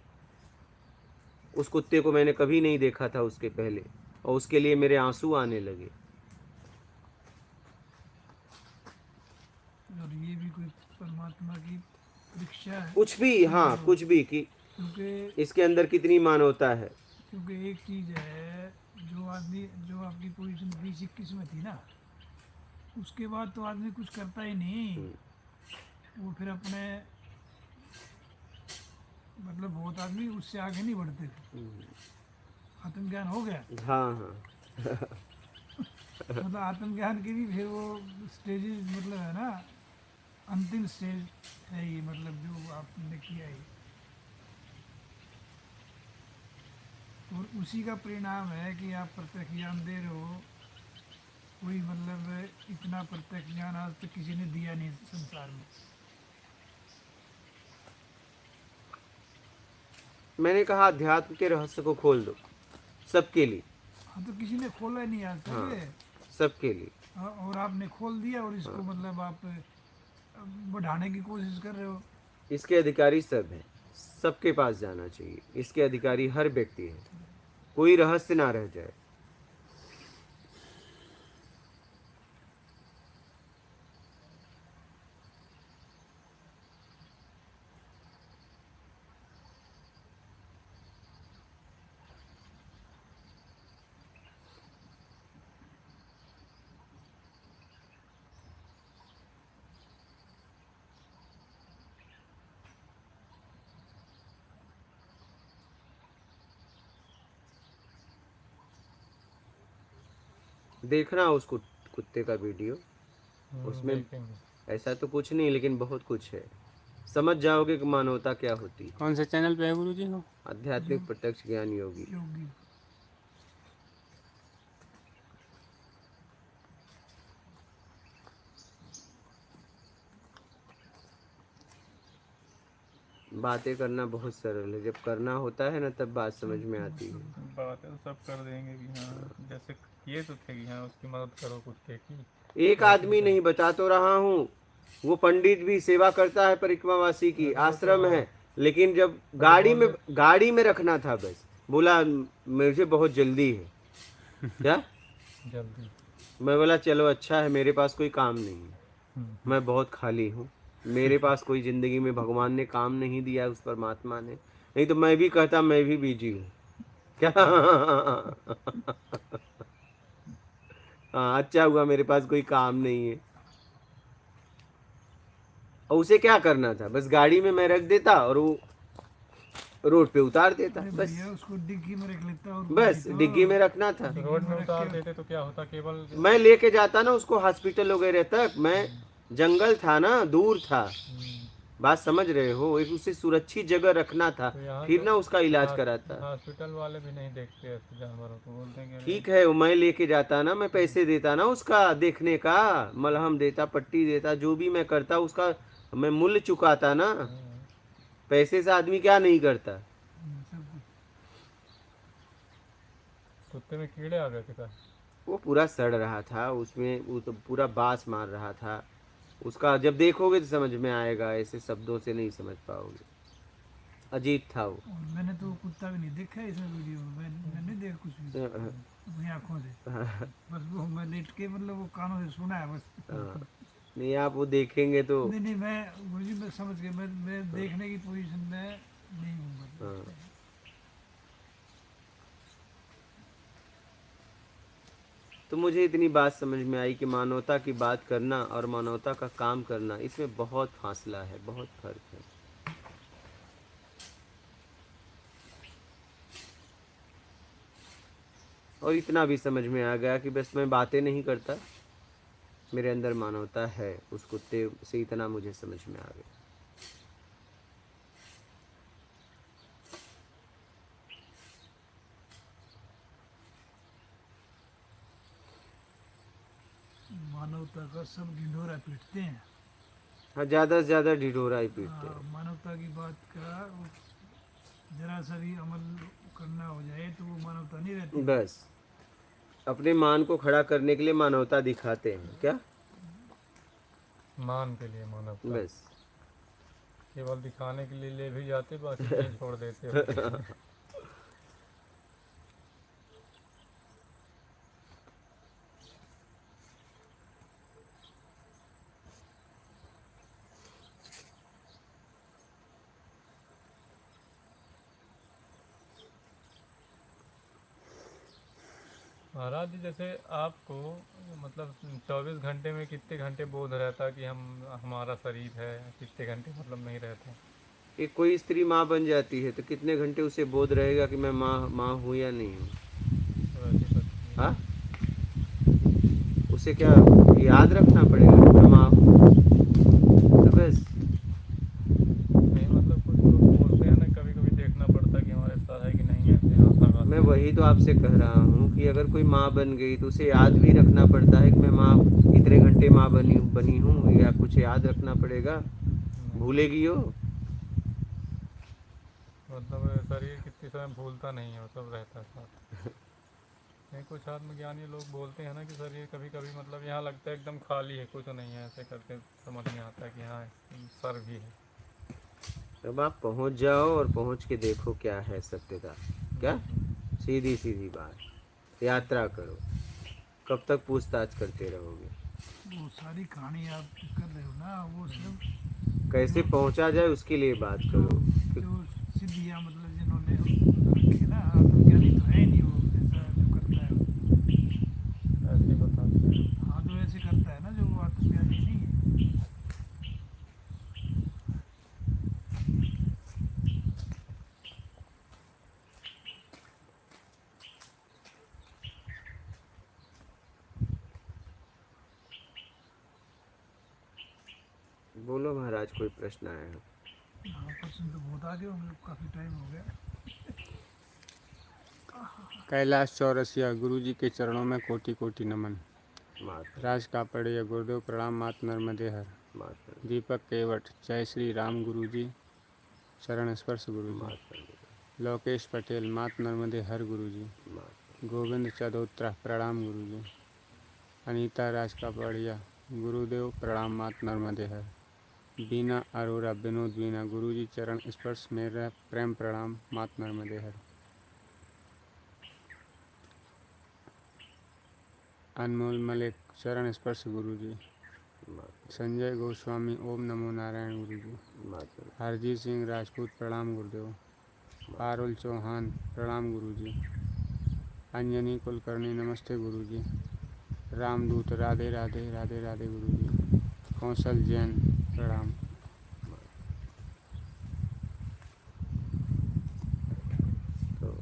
उस कुत्ते को मैंने कभी नहीं देखा था उसके पहले, और उसके लिए मेरे आंसू आने लगे। और ये भी कोई परमात्मा की परीक्षा है। कुछ भी, हाँ कुछ भी, कि क्योंकि इसके अंदर कितनी मानवता है। क्योंकि एक चीज़ है, जो आदमी, जो आपकी पोजीशन 20-21 में थी ना, उसके बाद तो आदमी कुछ करता ही नहीं। वो फिर अपने, मतलब बहुत आदमी उससे आगे नहीं बढ़ते थे। आत्मज्ञान हो गया, हाँ हाँ मतलब आत्मज्ञान की भी फिर वो स्टेजेस, मतलब है ना, अंतिम स्टेज है ये, मतलब जो आपने किया है। और उसी का परिणाम है कि आप प्रत्यक्ष ज्ञान दे रहे हो। कोई मतलब इतना प्रत्यक्ष ज्ञान आज तक किसी ने दिया नहीं संसार में। मैंने कहा अध्यात्म के रहस्य को खोल दो सबके लिए। हाँ तो किसी ने खोला ही नहीं आज तक हाँ, ये। सबके लिए। और आपने खोल दिया, और इसको मतलब आप बढ़ाने की कोशिश कर रहे हो। इसके अधिकारी सब हैं, सबके पास जाना चाहिए। इसके अधिकारी हर व्यक्ति है, कोई रहस्य ना रह जाए। देखना उस कुत्ते का वीडियो, उसमें देखेंगे। ऐसा तो कुछ नहीं लेकिन बहुत कुछ है, समझ जाओगे कि मानवता क्या होती है। कौन से चैनल पे है गुरु जी हो? आध्यात्मिक प्रत्यक्ष ज्ञान योगी। योगी। बातें करना बहुत सरल है, जब करना होता है ना तब बात समझ में आती है। बातें तो सब कर देंगे कि हाँ, जैसे किए तो थे कि हाँ उसकी मदद करो कुत्ते की। एक आदमी नहीं, बता तो रहा हूँ, वो पंडित भी सेवा करता है परिक्रमावासी की, आश्रम है, लेकिन जब गाड़ी में रखना था बस, बोला मुझे बहुत जल्दी है। क्या जल्दी। मैं बोला चलो अच्छा है, मेरे पास कोई काम नहीं है, मैं बहुत खाली हूँ, मेरे पास कोई ज़िंदगी में भगवान ने काम नहीं दिया, उस परमात्मा ने, नहीं तो मैं भी कहता मैं भी बिजी हूँ। क्या हाँ अच्छा हुआ मेरे पास कोई काम नहीं है। और उसे क्या करना था, बस गाड़ी में मैं रख देता और वो रोड पे उतार देता, अरे बस भैया उसको डिग्गी में रख लेता और बस डिग्गी में रखना था। रोड में उतार देते तो क्या होता, केवल मैं लेके जाता ना उसको हॉस्पिटल वगैरह तक, मैं जंगल था ना, दूर था, बात समझ रहे हो, एक उसे सुरक्षित जगह रखना था, तो यहाँ फिर तो ना उसका इलाज कराता। हॉस्पिटल वाले भी नहीं देखते ऐसे जानवरों को, बोलते हैं कि अरे ठीक है, वो मैं लेके जाता ना, मैं पैसे देता ना उसका देखने का, मलहम देता, पट्टी देता, जो भी मैं करता उसका मैं मूल्य चुकाता ना। पैसे से आदमी क्या नहीं करता। सब कुछ। कुत्ते में कीड़े आ गए थे क्या? वो पूरा सड़ रहा था, उसमें वो तो पूरा बास मार रहा था, उसका जब देखोगे तो समझ में आएगा, ऐसे शब्दों से नहीं समझ पाओगे, अजीब था वो। और मैंने तो कुत्ता भी नहीं देखा है इसमें वीडियो में, मैंने नहीं देखा कुछ भी अपनी आंखों से, बस वो मैं लेट के मतलब वो कानों से सुना है बस। हाँ, नहीं आप वो देखेंगे तो नहीं नहीं, मैं गुरुजी मैं समझ गया, मैं देखने की पोजीशन में नहीं हूँ मतलब। हाँ। तो मुझे इतनी बात समझ में आई कि मानवता की बात करना और मानवता का काम करना, इसमें बहुत फासला है, बहुत फर्क है। और इतना भी समझ में आ गया कि बस मैं बातें नहीं करता, मेरे अंदर मानवता है, उस कुत्ते से इतना मुझे समझ में आ गया। मानवता का सब ढिंढोरा पीटते हैं। हाँ, ज़्यादा से ज़्यादा ढिढोरा ही पीटते हैं। मानवता की बात का जरा सा भी अमल करना हो जाए तो वो मानवता नहीं रहती। बस अपने मान को खड़ा करने के लिए मानवता दिखाते हैं, क्या मान के लिए मानवता, बस केवल दिखाने के लिए ले भी जाते, बाकी चीज़ छोड़ देते। महाराज जी, जैसे आपको मतलब 24 घंटे में कितने घंटे बोध रहता कि हम हमारा शरीर है, कितने घंटे मतलब नहीं रहता? एक कोई स्त्री माँ बन जाती है तो कितने घंटे उसे बोध रहेगा कि मैं माँ हूँ या नहीं हूँ? वैसी बात नहीं है। हाँ, उसे क्या याद रखना पड़ेगा कि मैं माँ हूँ? तो बस नहीं मतलब कुछ लोग बोलते हैं ना, कभी कभी देखना पड़ता है कि हमारे साथ है कि नहीं है, ऐसे हाथ लगा मैं वही तो आपसे कह रहा हूँ कि अगर कोई माँ बन गई तो उसे याद भी रखना पड़ता है कि मैं माँ इतने घंटे माँ बनी हूँ, या कुछ याद रखना पड़ेगा? भूलेगी हो? मतलब शरीर कितने समय भूलता नहीं है, वो सब रहता है साथ। नहीं, कुछ आत्मज्ञानी लोग बोलते हैं ना कि शरीर कभी कभी मतलब यहाँ लगता है एकदम खाली है, कुछ नहीं है, ऐसे करके समझ में आता है कि हाँ सर भी है। तब आप पहुँच जाओ और पहुँच के देखो क्या है सत्यता, क्या सीधी सीधी बात, यात्रा करो, कब तक पूछताछ करते रहोगे? वो सारी कहानी आप कर रहे हो ना, वो सब कैसे पहुंचा जाए उसके लिए बात जो करो। जो सिद्धियाँ मतलब जिन्होंने रखी ना, आत्मज्ञानी तो है ही नहीं वो, ऐसा जो करता है वो। ऐसे ही बताते हैं। हाँ, जो ऐसे करता है ना जो, वो आत्मज्ञानी नहीं है। बोलो महाराज, कोई प्रश्न आया है? हाँ, प्रश्न तो बहुत आगे होंगे, काफ़ी टाइम हो गया। कैलाश चौरसिया, गुरु जी के चरणों में कोटि कोटि नमन। माता राज कापड़िया, गुरुदेव प्रणाम, मात नर्मदे हर। माता दीपक केवट, जय श्री राम गुरु जी, चरण स्पर्श गुरु जी। माता लोकेश पटेल, मात नर्मदे हर गुरु जी। माता गोविंद चदोत्रा, प्रणाम गुरु जी। अनीता राज कापड़िया, गुरुदेव प्रणाम, मात नर्मदे हर। बीना अरोरा, विनोद बीना, गुरु जी चरण स्पर्श, मेरा प्रेम प्रणाम, मात नर्मदे हर। अनमोल मलिक, चरण स्पर्श गुरु जी। माता संजय गोस्वामी, ओम नमो नारायण गुरु जी। माता हरजीत सिंह राजपूत, प्रणाम गुरुदेव। पारुल चौहान, प्रणाम गुरु जी। अंजनी कुलकर्णी, नमस्ते गुरु जी। रामदूत, राधे राधे राधे राधे गुरु जी। कौशल जैन, प्रणाम। तो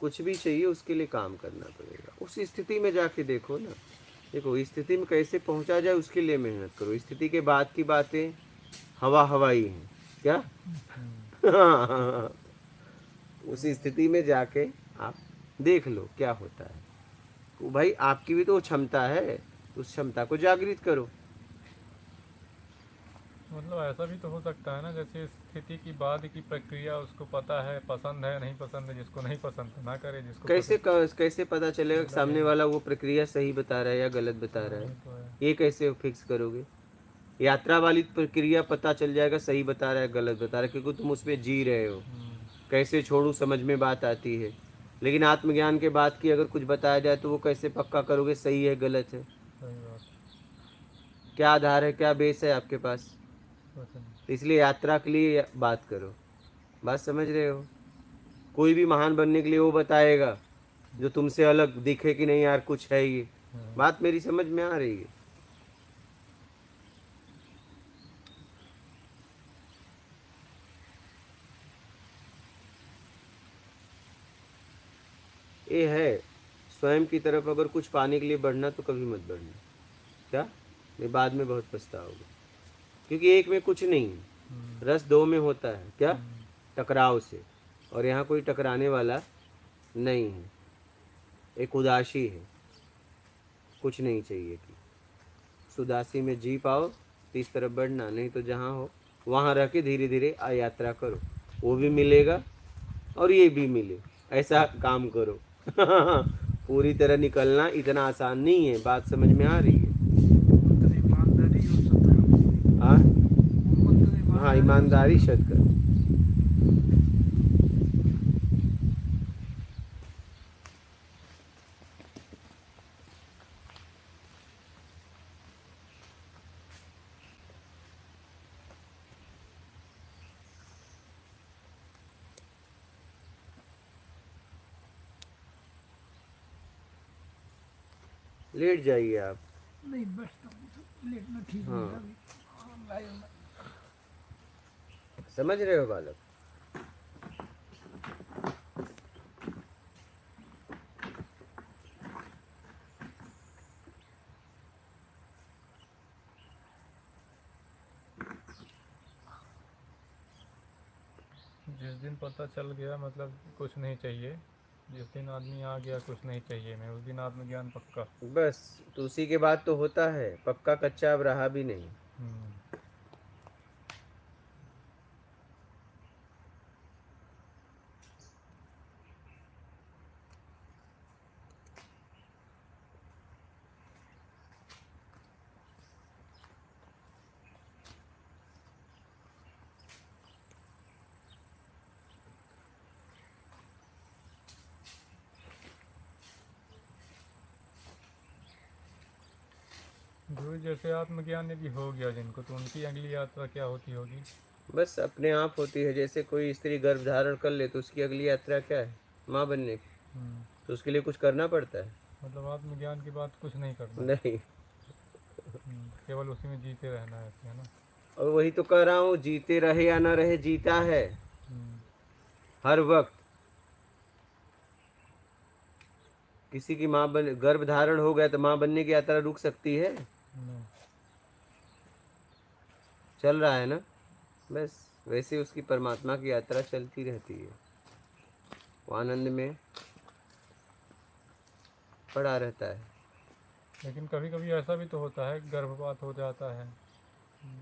कुछ भी चाहिए उसके लिए काम करना पड़ेगा। उस स्थिति में जाके देखो ना, देखो इस स्थिति में कैसे पहुंचा जाए उसके लिए मेहनत करो। स्थिति के बाद की बातें हवा हवाई हैं क्या? उस स्थिति में जाके आप देख लो क्या होता है। तो भाई आपकी भी तो क्षमता है, उस क्षमता को जागृत करो। मतलब ऐसा भी तो हो सकता है ना, जैसे स्थिति की बाद की प्रक्रिया उसको पता है, पसंद है नहीं पसंद है, जिसको नहीं पसंद तो ना करे, जिसको कैसे पता चलेगा कि सामने वाला वो प्रक्रिया सही बता रहा है या गलत बता रहा है? तो है। ये कैसे फिक्स करोगे? यात्रा वाली प्रक्रिया पता चल जाएगा सही बता रहा है गलत बता रहा है, क्योंकि तुम उसमें जी रहे हो। कैसे छोड़ूं समझ में बात आती है। लेकिन आत्मज्ञान के बाद की अगर कुछ बताया जाए तो वो कैसे पक्का करोगे सही है गलत है? सही बात। क्या आधार है, क्या बेस है आपके पास? कुछ नहीं। तो इसलिए यात्रा के लिए बात करो। बात समझ रहे हो? कोई भी महान बनने के लिए वो बताएगा जो तुमसे अलग दिखे कि नहीं यार कुछ है ये। बात मेरी समझ में आ रही है? ये है, स्वयं की तरफ अगर कुछ पाने के लिए बढ़ना तो कभी मत बढ़ना। क्या? नहीं, बाद में बहुत पछताओगे, क्योंकि एक में कुछ नहीं है, रस दो में होता है। क्या? टकराव से। और यहाँ कोई टकराने वाला नहीं है, एक उदासी है, कुछ नहीं चाहिए कि उस उदासी में जी पाओ तो इस तरफ बढ़ना। नहीं तो जहाँ हो वहाँ रह के धीरे धीरे यात्रा करो, वो भी मिलेगा और ये भी मिले, ऐसा काम करो। पूरी तरह निकलना इतना आसान नहीं है। बात समझ में आ रही है? मंत्र ईमानदारी और सत्कर्म। हाँ मंत्र हाँ, ईमानदारी सत्कर्म। लेट जाइए आप। नहीं बैठता हूँ, तो लेटना ठीक हाँ। नहीं है अभी। हाँ, लाइव में। समझ रहे हो बालक? जिस दिन पता चल गया मतलब कुछ नहीं चाहिए, जिस दिन आदमी आ गया कुछ नहीं चाहिए मैं, उस दिन आत्मज्ञान पक्का। बस तो उसी के बाद तो होता है पक्का, कच्चा अब रहा भी नहीं। गुरु जैसे आत्मज्ञान यदि हो गया जिनको, तो उनकी अगली यात्रा क्या होती होगी? बस अपने आप होती है। जैसे कोई स्त्री गर्भ धारण कर ले तो उसकी अगली यात्रा क्या है? माँ बनने की। तो उसके लिए कुछ करना पड़ता है? मतलब आत्मज्ञान की बात कुछ नहीं करना। नहीं। केवल उसी में जीते रहना है, ऐसे है ना? और वही तो कह रहा हूँ, जीते रहे या ना रहे जीता है हर वक्त। किसी की माँ बन गर्भ धारण हो गया तो माँ बनने की यात्रा रुक सकती है? नहीं। चल रहा है ना, बस वैसे उसकी परमात्मा की यात्रा चलती रहती है, वो आनंद में पड़ा रहता है। लेकिन कभी कभी ऐसा भी तो होता है, गर्भपात हो जाता है।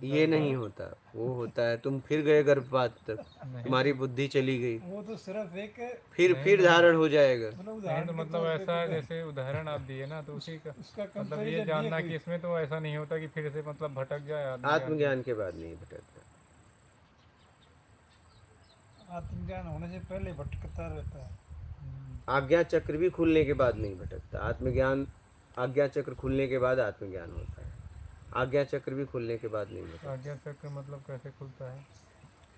ये नहीं होता, वो होता है तुम फिर गए गर्भपात तक, नहीं तुम्हारी बुद्धि चली गई, वो तो सिर्फ एक फिर धारण हो जाएगा। मतलब नहीं, उदाहरण तो के मतलब तौर पे ऐसा है बोले। जैसे उदाहरण आप दिए ना, तो उसी का उसका मतलब ये कंपैरिजन जानना दिए कि इसमें तो ऐसा नहीं होता कि फिर से मतलब भटक जाए आत्मज्ञान। आत्मज्ञान के बाद नहीं भटकता, आत्मज्ञान होने से पहले भटकता रहता है। आज्ञा चक्र भी खुलने के बाद नहीं भटकता। आत्मज्ञान, आज्ञा चक्र खुलने के बाद आत्मज्ञान होता है, आज्ञा चक्र भी खुलने के बाद नहीं भटकता। आज्ञा चक्र मतलब कैसे खुलता है?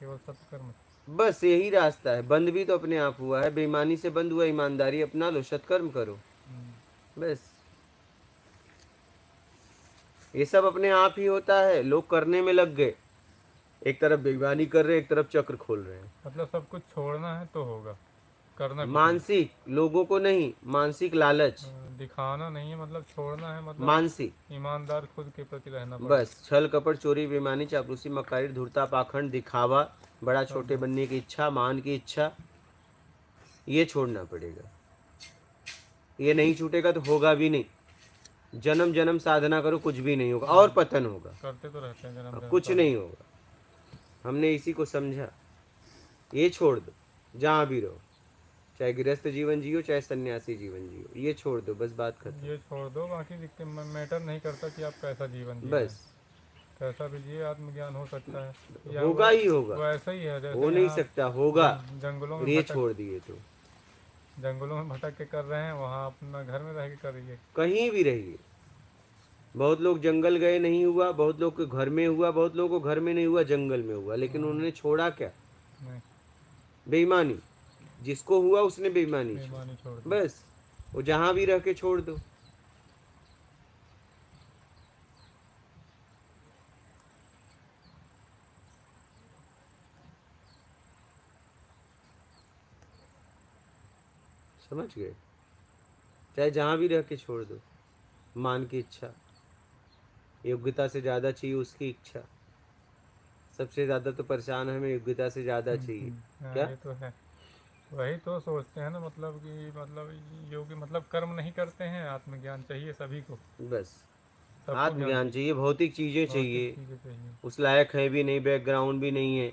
केवल सत्कर्म से। बस यही रास्ता है, बंद भी तो अपने आप हुआ है, बेईमानी से बंद हुआ, ईमानदारी अपना लो, सत्कर्म करो, बस ये सब अपने आप ही होता है। लोग करने में लग गए, एक तरफ बेईमानी कर रहे हैं, एक तरफ चक्र खोल रहे हैं। मतलब सब कुछ छोड़ना है तो होगा, करना कुछ नहीं। मानसिक लोगों को नहीं, मानसिक लालच, दिखाना नहीं है, मतलब छोड़ना है, मतलब मानसिक, ईमानदार खुद के प्रति रहना पड़ेगा। बस छल कपट चोरी बेईमानी चापलूसी मक्कारी धूर्ता पाखंड दिखावा, बड़ा छोटे बनने की इच्छा, मान की इच्छा, ये छोड़ना पड़ेगा। ये नहीं छूटेगा तो होगा भी नहीं। जन्म जन्म साधना करो, कुछ भी नहीं होगा, और पतन होगा, करते तो रहते हैं जन्म और जन्म कुछ साधना। नहीं होगा। हमने इसी को समझा। ये छोड़ दो, जहाँ भी रहो, चाहे गृहस्थ जीवन जियो चाहे सन्यासी जीवन जियो, ये छोड़ दो, बस बात खत्म। ये छोड़ दो, बाकी मैटर नहीं करता कि आप कैसा जीवन जी रहे हैं। बस कैसा भी जिए आत्मज्ञान हो सकता है, या होगा ही होगा, वो ऐसा ही है जैसे हो नहीं यहाँ सकता, होगा। जंगलों और में ये भटक छोड़ दिए तो जंगलों में भटक के कर रहे हैं, वहाँ अपना घर में रह के करिए। कहीं भी रहिए। बहुत लोग जंगल गए नहीं हुआ, बहुत लोग के घर में हुआ, बहुत लोगों को घर में नहीं हुआ, जंगल में हुआ, लेकिन उन्होंने छोड़ा क्या? नहीं, बेईमानी। जिसको हुआ उसने बेईमानी छोड़ी, बेईमानी छोड़ दी। बस वो जहां भी रह के छोड़ दो। समझ गए? चाहे जहां भी रह के छोड़ दो। मान की इच्छा, योग्यता से ज्यादा चाहिए उसकी इच्छा, सबसे ज्यादा तो परेशान हमें योग्यता से ज्यादा चाहिए। हाँ, क्या? ये तो है। वही तो सोचते हैं ना, मतलब कि मतलब योगी मतलब कर्म नहीं करते हैं, आत्मज्ञान चाहिए सभी को। बस सबको आत्मज्ञान चाहिए, भौतिक चीजें चाहिए, चीज़ें चाहिए। उस लायक है भी नहीं, बैकग्राउंड भी नहीं है,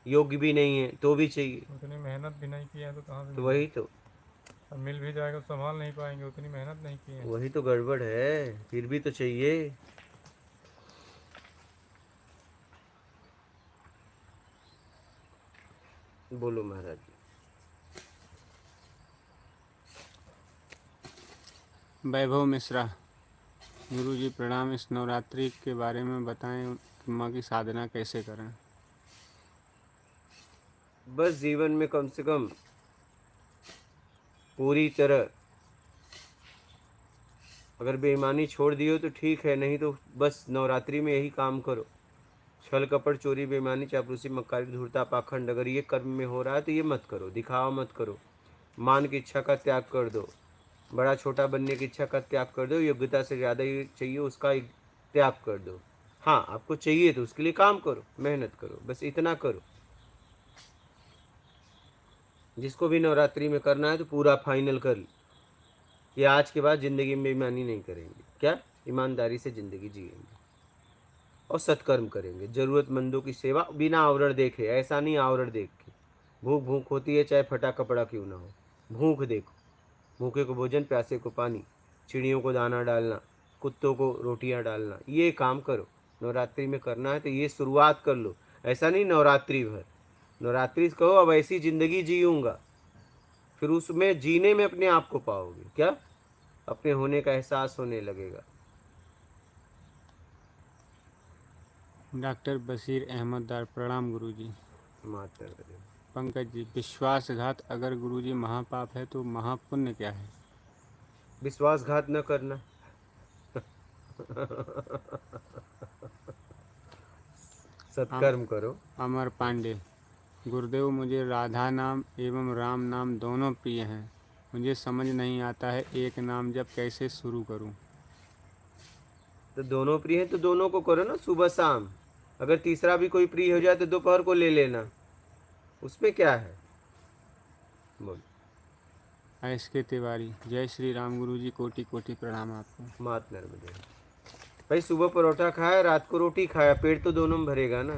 योग्य भी नहीं है, तो भी चाहिए। उतनी मेहनत भी नहीं की है तो कहाँ से तो मिलेगा? वही तो, अब मिल भी जाएगा तो संभाल नहीं पाएंगे, उतनी मेहनत नहीं की है। वही तो गड़बड़ है, फिर भी तो चाहिए। बोलो महाराज जी। वैभव मिश्रा, गुरु जी प्रणाम। इस नवरात्रि के बारे में बताएं कि माँ की साधना कैसे करें। बस जीवन में कम से कम पूरी तरह, अगर बेईमानी छोड़ दियो तो ठीक है, नहीं तो बस नवरात्रि में यही काम करो। छल कपट चोरी बेईमानी चापलूसी मक्कारी धूर्ता पाखंड, अगर ये कर्म में हो रहा है तो ये मत करो, दिखावा मत करो। मान की इच्छा का त्याग कर दो, बड़ा छोटा बनने की इच्छा का त्याग कर दो, योग्यता से ज़्यादा ही चाहिए उसका त्याग कर दो। हाँ, आपको चाहिए तो उसके लिए काम करो, मेहनत करो, बस इतना करो। जिसको भी नवरात्रि में करना है तो पूरा फाइनल कर लो कि आज के बाद ज़िंदगी में बेईमानी नहीं करेंगे, क्या ईमानदारी से ज़िंदगी जिएंगे और सत्कर्म करेंगे। ज़रूरतमंदों की सेवा बिना आवरण देखे, ऐसा नहीं आवरण देख के। भूख भूख होती है चाहे फटा कपड़ा क्यों ना हो, भूख देखो, भूखे को भोजन प्यासे को पानी, चिड़ियों को दाना डालना, कुत्तों को रोटियां डालना, ये काम करो। नवरात्रि में करना है तो ये शुरुआत कर लो, ऐसा नहीं नवरात्रि भर। नवरात्रि कहो अब ऐसी ज़िंदगी जीऊँगा, फिर उसमें जीने में अपने आप को पाओगे, क्या अपने होने का एहसास होने लगेगा। डॉक्टर बशीर अहमद दार, प्रणाम गुरु जी। माता करें। पंकज जी, विश्वासघात अगर गुरु जी महापाप है तो महापुण्य क्या है। विश्वासघात न करना। सत्कर्म करो। अमर पांडे, गुरुदेव मुझे राधा नाम एवं राम नाम दोनों प्रिय हैं, मुझे समझ नहीं आता है एक नाम जब कैसे शुरू करूं। तो दोनों प्रिय हैं तो दोनों को करो ना, सुबह शाम। अगर तीसरा भी कोई प्रिय हो जाए तो दोपहर को ले लेना, उसमें क्या है। बोल। SK तिवारी, जय श्री राम गुरु जी, कोटि कोटि प्रणाम आपको। मात नर्मदे। भाई सुबह परोठा खाया, रात को रोटी खाया, पेट तो दोनों में भरेगा ना।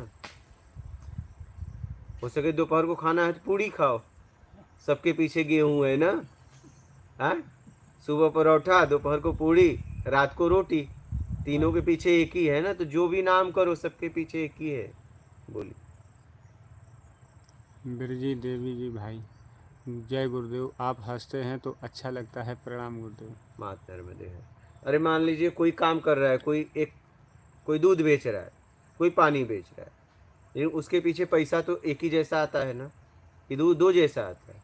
हो सके दोपहर को खाना है तो पूड़ी खाओ, सबके पीछे गेहूं है ना। हाँ, सुबह परोठा, दोपहर को पूड़ी, रात को रोटी, तीनों के पीछे एक ही है ना। तो जो भी नाम करो सबके पीछे एक ही है। बोलिए। बिरजी देवी जी भाई, जय गुरुदेव, आप हंसते हैं तो अच्छा लगता है, प्रणाम गुरुदेव। मात नर्मदे है। अरे मान लीजिए कोई काम कर रहा है, कोई दूध बेच रहा है, कोई पानी बेच रहा है, लेकिन उसके पीछे पैसा तो एक ही जैसा आता है ना, कि दो जैसा आता है।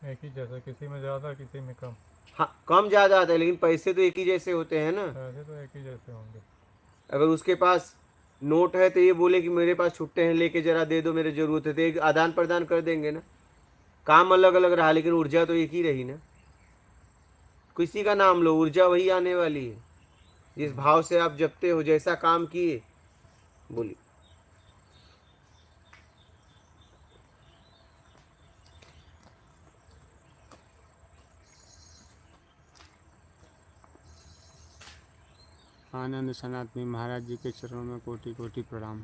एक ही जैसा, किसी में ज़्यादा किसी में कम। हाँ, कम ज़्यादा आता है लेकिन पैसे तो एक ही जैसे होते हैं ना। पैसे तो एक ही जैसे होंगे। अगर उसके पास नोट है तो ये बोले कि मेरे पास छुट्टे हैं, लेके जरा दे दो, मेरे जरूरत है, तो एक आदान प्रदान कर देंगे ना। काम अलग अलग रहा लेकिन ऊर्जा तो एक ही रही ना। किसी का नाम लो, ऊर्जा वही आने वाली है जिस भाव से आप जपते हो, जैसा काम किए। बोलिए। आनंद सनातनी महाराज जी के चरणों में कोटि कोटि प्रणाम।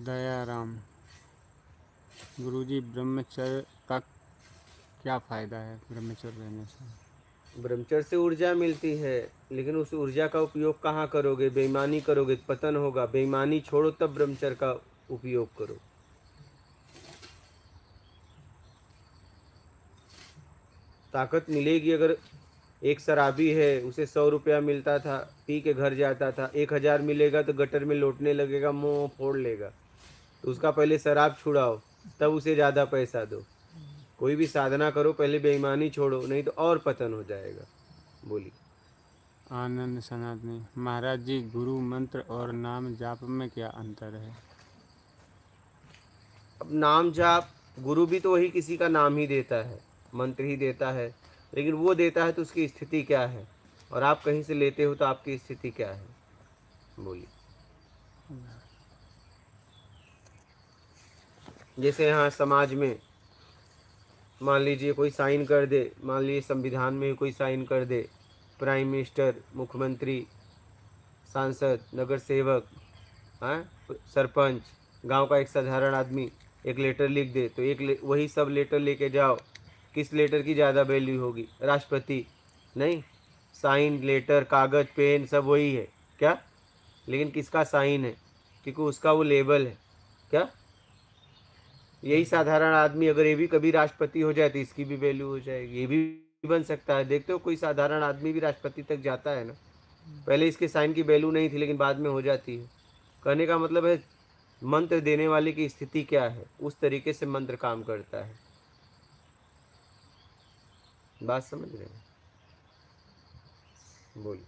दयाराम, गुरुजी ब्रह्मचर्य का क्या फ़ायदा है, ब्रह्मचर्य रहने से? ब्रह्मचर्य से ऊर्जा मिलती है, लेकिन उस ऊर्जा का उपयोग कहाँ करोगे। बेईमानी करोगे तो पतन होगा। बेईमानी छोड़ो तब ब्रह्मचर्य का उपयोग करो। ताकत मिलेगी। अगर एक शराबी है, उसे 100 रुपया मिलता था, पी के घर जाता था, 1000 मिलेगा तो गटर में लौटने लगेगा, मुंह फोड़ लेगा। तो उसका पहले शराब छुड़ाओ, तब उसे ज़्यादा पैसा दो। कोई भी साधना करो, पहले बेईमानी छोड़ो, नहीं तो और पतन हो जाएगा। बोलिए। आनंद सनातनी महाराज जी, गुरु मंत्र और नाम जाप में क्या अंतर है? अब नाम जाप, गुरु भी तो वही किसी का नाम ही देता है, मंत्र ही देता है, लेकिन वो देता है तो उसकी स्थिति क्या है, और आप कहीं से लेते हो तो आपकी स्थिति क्या है। बोलिए। जैसे यहाँ समाज में मान लीजिए कोई साइन कर दे, मान लीजिए संविधान में कोई साइन कर दे, प्राइम मिनिस्टर, मुख्यमंत्री, सांसद, नगर सेवक, हाँ, सरपंच, गांव का एक साधारण आदमी एक लेटर लिख दे, तो वही सब लेटर लेके जाओ, किस लेटर की ज़्यादा वैल्यू होगी? राष्ट्रपति? नहीं, साइन, लेटर, कागज़, पेन सब वही है क्या, लेकिन किसका साइन है, क्योंकि उसका वो लेबल है क्या। यही साधारण आदमी अगर ये भी कभी राष्ट्रपति हो जाए तो इसकी भी वैल्यू हो जाएगी, ये भी बन सकता है। देखते हो कोई साधारण आदमी भी राष्ट्रपति तक जाता है ना। पहले इसके साइन की वैल्यू नहीं थी लेकिन बाद में हो जाती है। कहने का मतलब है मंत्र देने वाले की स्थिति क्या है, उस तरीके से मंत्र काम करता है। बात समझ रहे हैं? बोलिए।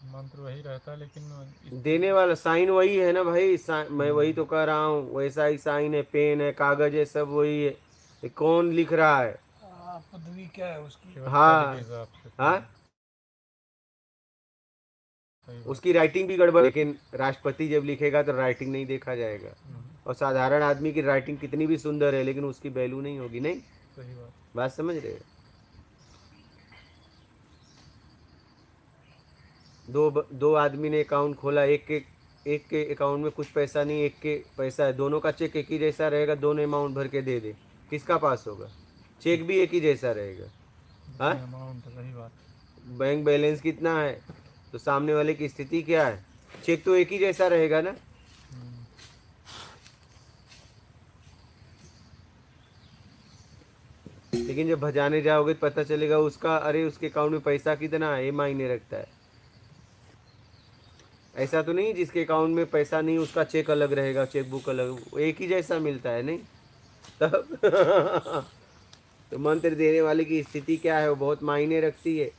मंत्र वही रहता है लेकिन देने वाला साइन वही है ना भाई। मैं वही तो कह रहा हूँ, वैसा ही साइन है, पेन है, कागज है, सब वही है। ये कौन लिख रहा है? पदवी क्या है उसकी? हाँ, हिसाब से हाँ, सही बात। उसकी राइटिंग भी गड़बड़, लेकिन राष्ट्रपति जब लिखेगा तो राइटिंग नहीं देखा जाएगा। और साधारण आदमी की राइटिंग कितनी भी सुंदर है लेकिन उसकी वैल्यू नहीं होगी। नहीं, सही बात। बात समझ रहे हो? दो आदमी ने अकाउंट खोला, एक के अकाउंट में कुछ पैसा नहीं, एक के पैसा है, दोनों का चेक एक ही जैसा रहेगा, दोनों अमाउंट भर के दे दे, किसका पास होगा? चेक भी एक ही जैसा रहेगा। हाँ, अमाउंट, सही बात। बैंक बैलेंस कितना है तो सामने वाले की स्थिति क्या है, चेक तो एक ही जैसा रहेगा ना। लेकिन जब भजाने जाओगे तो पता चलेगा उसका, अरे उसके अकाउंट में पैसा कितना है, ये मायने रखता है। ऐसा तो नहीं जिसके अकाउंट में पैसा नहीं उसका चेक अलग रहेगा, चेक बुक अलग, एक ही जैसा मिलता है। नहीं तब तो मंत्र देने वाले की स्थिति क्या है वो बहुत मायने रखती है।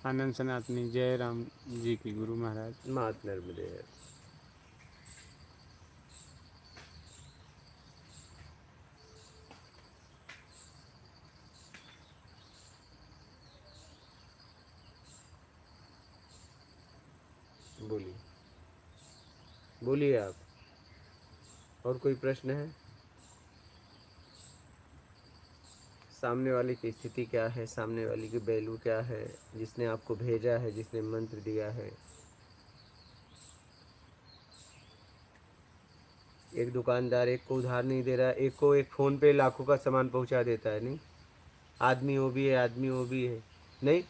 आनंद सनातनी, जय राम जी की गुरु महाराज। मात नर्मदे। बोलिए आप, और कोई प्रश्न है? सामने वाले की स्थिति क्या है, सामने वाले की वैल्यू क्या है, जिसने आपको भेजा है, जिसने मंत्र दिया है। एक दुकानदार एक को उधार नहीं दे रहा, एक को एक फ़ोन पे लाखों का सामान पहुंचा देता है, नहीं? आदमी वो भी है, आदमी वो भी है, नहीं?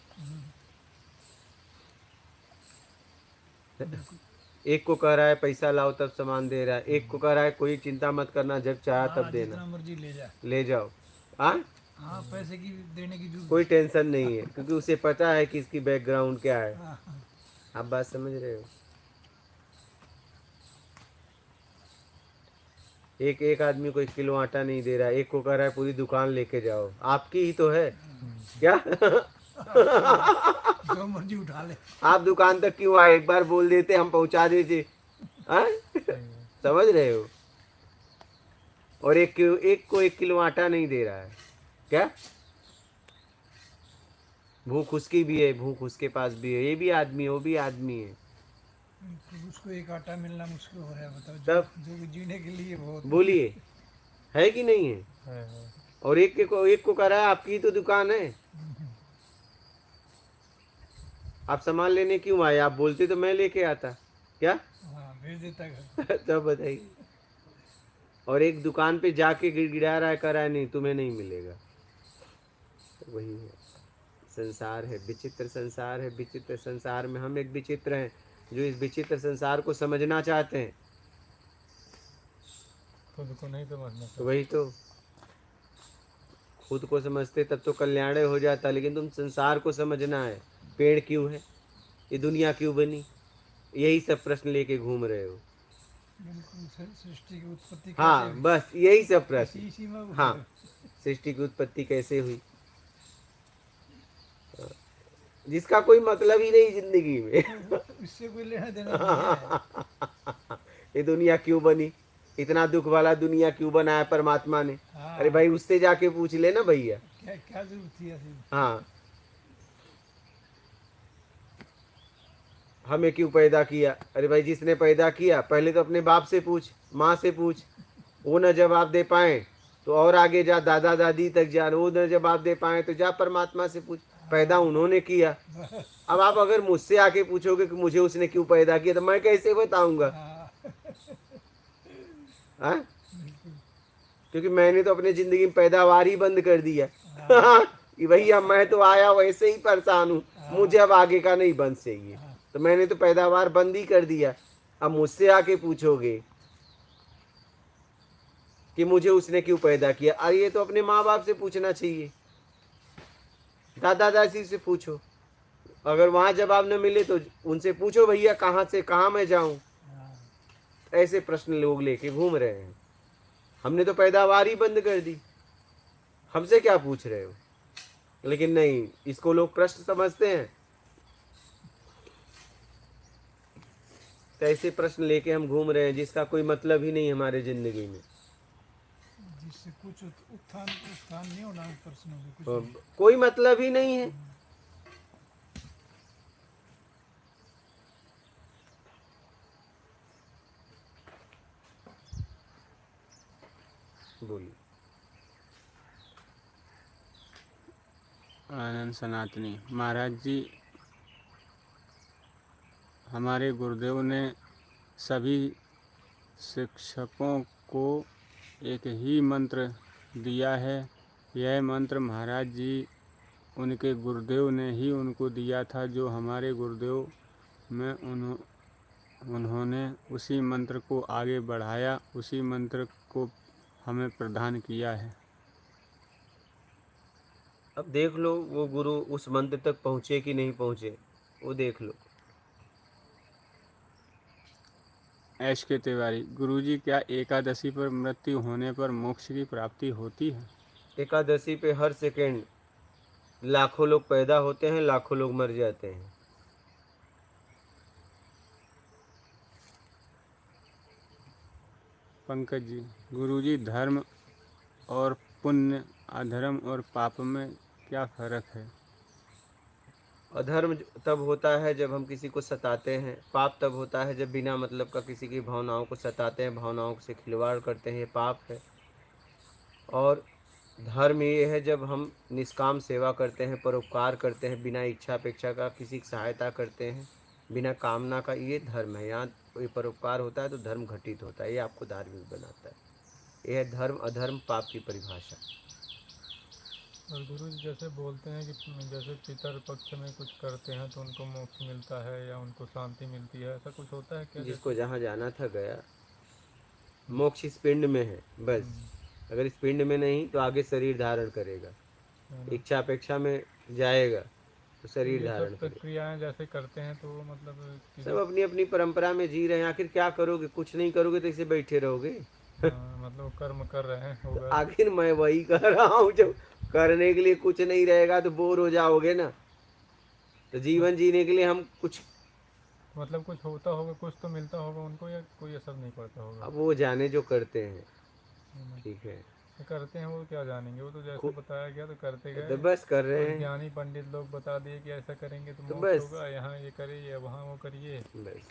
एक को कह रहा है पैसा लाओ तब सामान दे रहा है, एक को कह रहा है कोई चिंता मत करना, जब चाहा तब हाँ, देना, जितना मर्जी ले जा। ले जाओ। हाँ, हाँ, पैसे की देने की जरूरत कोई टेंशन नहीं है, क्योंकि उसे पता है कि इसकी बैकग्राउंड क्या है। हाँ, हाँ। आप बात समझ रहे हो? एक एक आदमी को 1 किलो आटा नहीं दे रहा है, एक को कह रहा है पूरी दुकान लेके जाओ, आपकी ही तो है क्या? जो मर्जी उठा ले। आप दुकान तक क्यों आए? एक बार बोल देते, हम पहुंचा देते। हाँ? सही है। समझ रहे हो? और एक को 1 किलो आटा नहीं दे रहा है क्या? भूख उसकी भी है, भूख उसके पास भी है, ये भी आदमी है, वो भी आदमी है। तो उसको एक आटा मिलना मुश्किल हो रहा है, बताओ। तब जो जीने के लिए बहुत। बोलिए, है कि नहीं है? है। और एक को कह रहा है आपकी ही तो दुकान है, आप सामान लेने क्यों आए? आप बोलते तो मैं लेके आता क्या? हाँ, भेज देता घर। तब बताइए। और एक दुकान पे जाके गिड़गिड़ा रहा है, कर रहा है नहीं तुम्हें नहीं मिलेगा। तो वही है, संसार है, विचित्र संसार है। विचित्र संसार में हम एक विचित्र हैं, जो इस विचित्र संसार को समझना चाहते हैं। खुद को नहीं समझना तो वही तो, खुद को समझते तब तो कल्याण हो जाता, लेकिन तुम संसार को समझना है। पेड़ क्यों है, ये दुनिया क्यों बनी, यही सब प्रश्न लेके घूम रहे हो। बिल्कुल, सृष्टि की उत्पत्ति कैसे हाँ, हुई? बस यही सब प्रश्न। इसी में वो हाँ, सृष्टि की उत्पत्ति कैसे हुई, जिसका कोई मतलब ही नहीं जिंदगी में। इससे कोई लेना देना नहीं है। ये दुनिया क्यों बनी, इतना दुख वाला दुनिया क्यों बनाया परमात्मा ने? हाँ। अरे भाई, उससे जाके पूछ लेना भैया। क्या क्या जरूरत थी ऐसी? हाँ, हमें क्यों पैदा किया? अरे भाई, जिसने पैदा किया पहले तो अपने बाप से पूछ, माँ से पूछ, वो न जवाब दे पाए तो और आगे जा, दादा दादी तक जा, वो न जवाब दे पाए तो जा परमात्मा से पूछ, पैदा उन्होंने किया। अब आप अगर मुझसे आके पूछोगे कि मुझे उसने क्यों पैदा किया, तो मैं कैसे बताऊंगा? हाँ, हाँ? क्योंकि मैंने तो अपनी जिंदगी में पैदावार ही बंद कर दिया। कि भैया मैं तो आया वैसे ही परेशान हूँ, मुझे अब आगे का नहीं बंद चाहिए, तो मैंने तो पैदावार बंद ही कर दिया। अब मुझसे आके पूछोगे कि मुझे उसने क्यों पैदा किया, अरे ये तो अपने माँ बाप से पूछना चाहिए, दादा दादी से पूछो। अगर वहां जवाब न मिले तो उनसे पूछो, भैया कहाँ से कहाँ मैं जाऊं। ऐसे प्रश्न लोग लेके घूम रहे हैं। हमने तो पैदावार ही बंद कर दी, हमसे क्या पूछ रहे हो? लेकिन नहीं, इसको लोग प्रश्न समझते हैं। तो ऐसे प्रश्न लेके हम घूम रहे हैं जिसका कोई मतलब ही नहीं हमारे जिंदगी में। जिससे कुछ उत्थान उत्थान नहीं होना प्रश्नों में, कुछ नहीं। कोई मतलब ही नहीं है। बोलिए। आनंद सनातनी महाराज जी, हमारे गुरुदेव ने सभी शिक्षकों को एक ही मंत्र दिया है। यह मंत्र महाराज जी उनके गुरुदेव ने ही उनको दिया था, जो हमारे गुरुदेव में उन्होंने उसी मंत्र को आगे बढ़ाया, उसी मंत्र को हमें प्रदान किया है। अब देख लो वो गुरु उस मंत्र तक पहुंचे कि नहीं पहुंचे, वो देख लो। ऐश के तिवारी, गुरुजी, क्या एकादशी पर मृत्यु होने पर मोक्ष की प्राप्ति होती है? एकादशी पे हर सेकंड लाखों लोग पैदा होते हैं, लाखों लोग मर जाते हैं। पंकज जी, गुरुजी, धर्म और पुण्य, अधर्म और पाप में क्या फर्क है? अधर्म तब होता है जब हम किसी को सताते हैं, पाप तब होता है जब बिना मतलब का किसी की भावनाओं को सताते हैं, भावनाओं से खिलवाड़ करते हैं, ये पाप है। और धर्म ये है जब हम निष्काम सेवा करते हैं, परोपकार करते हैं, बिना इच्छा अपेक्षा का किसी की सहायता करते हैं, बिना कामना का, ये धर्म है। यहाँ कोई परोपकार होता है तो धर्म घटित होता है, ये आपको धार्मिक बनाता है। यह है धर्म अधर्म पाप की परिभाषा। और गुरु जी जैसे बोलते हैं कि जैसे पितर पक्ष में कुछ करते हैं तो उनको मोक्ष मिलता है या उनको शांति मिलती है, ऐसा कुछ होता है क्या? जिसको जहाँ जाना था गया, मोक्ष इस पिंड में है बस। अगर इस पिंड में नहीं तो आगे शरीर धारण करेगा, है ना? इच्छा अपेक्षा में जाएगा तो तो शरीर ये धारण सब करेगा। प्रक्रियाएं जैसे करते हैं तो मतलब सब अपनी अपनी परंपरा में जी रहे हैं। आखिर क्या करोगे? कुछ नहीं करोगे तो इसे बैठे रहोगे। मतलब कर्म कर रहे हैं तो होगा। आखिर मैं वही कर रहा हूँ, जब करने के लिए कुछ नहीं रहेगा तो बोर हो जाओगे ना। तो जीवन जीने के लिए हम कुछ, मतलब कुछ होता होगा, कुछ तो मिलता होगा उनको, या कोई असर नहीं पड़ता होगा? अब वो जाने जो करते हैं, है ना? ठीक है, तो करते हैं वो क्या जानेंगे, वो तो जैसे बताया गया तो करते तो गए। बस कर रहे कुछ हैं। ज्ञानी पंडित लोग बता दिए कि ऐसा करेंगे तो तो मोक्ष बस होगा, यहाँ ये करिए वहाँ वो करिए। बस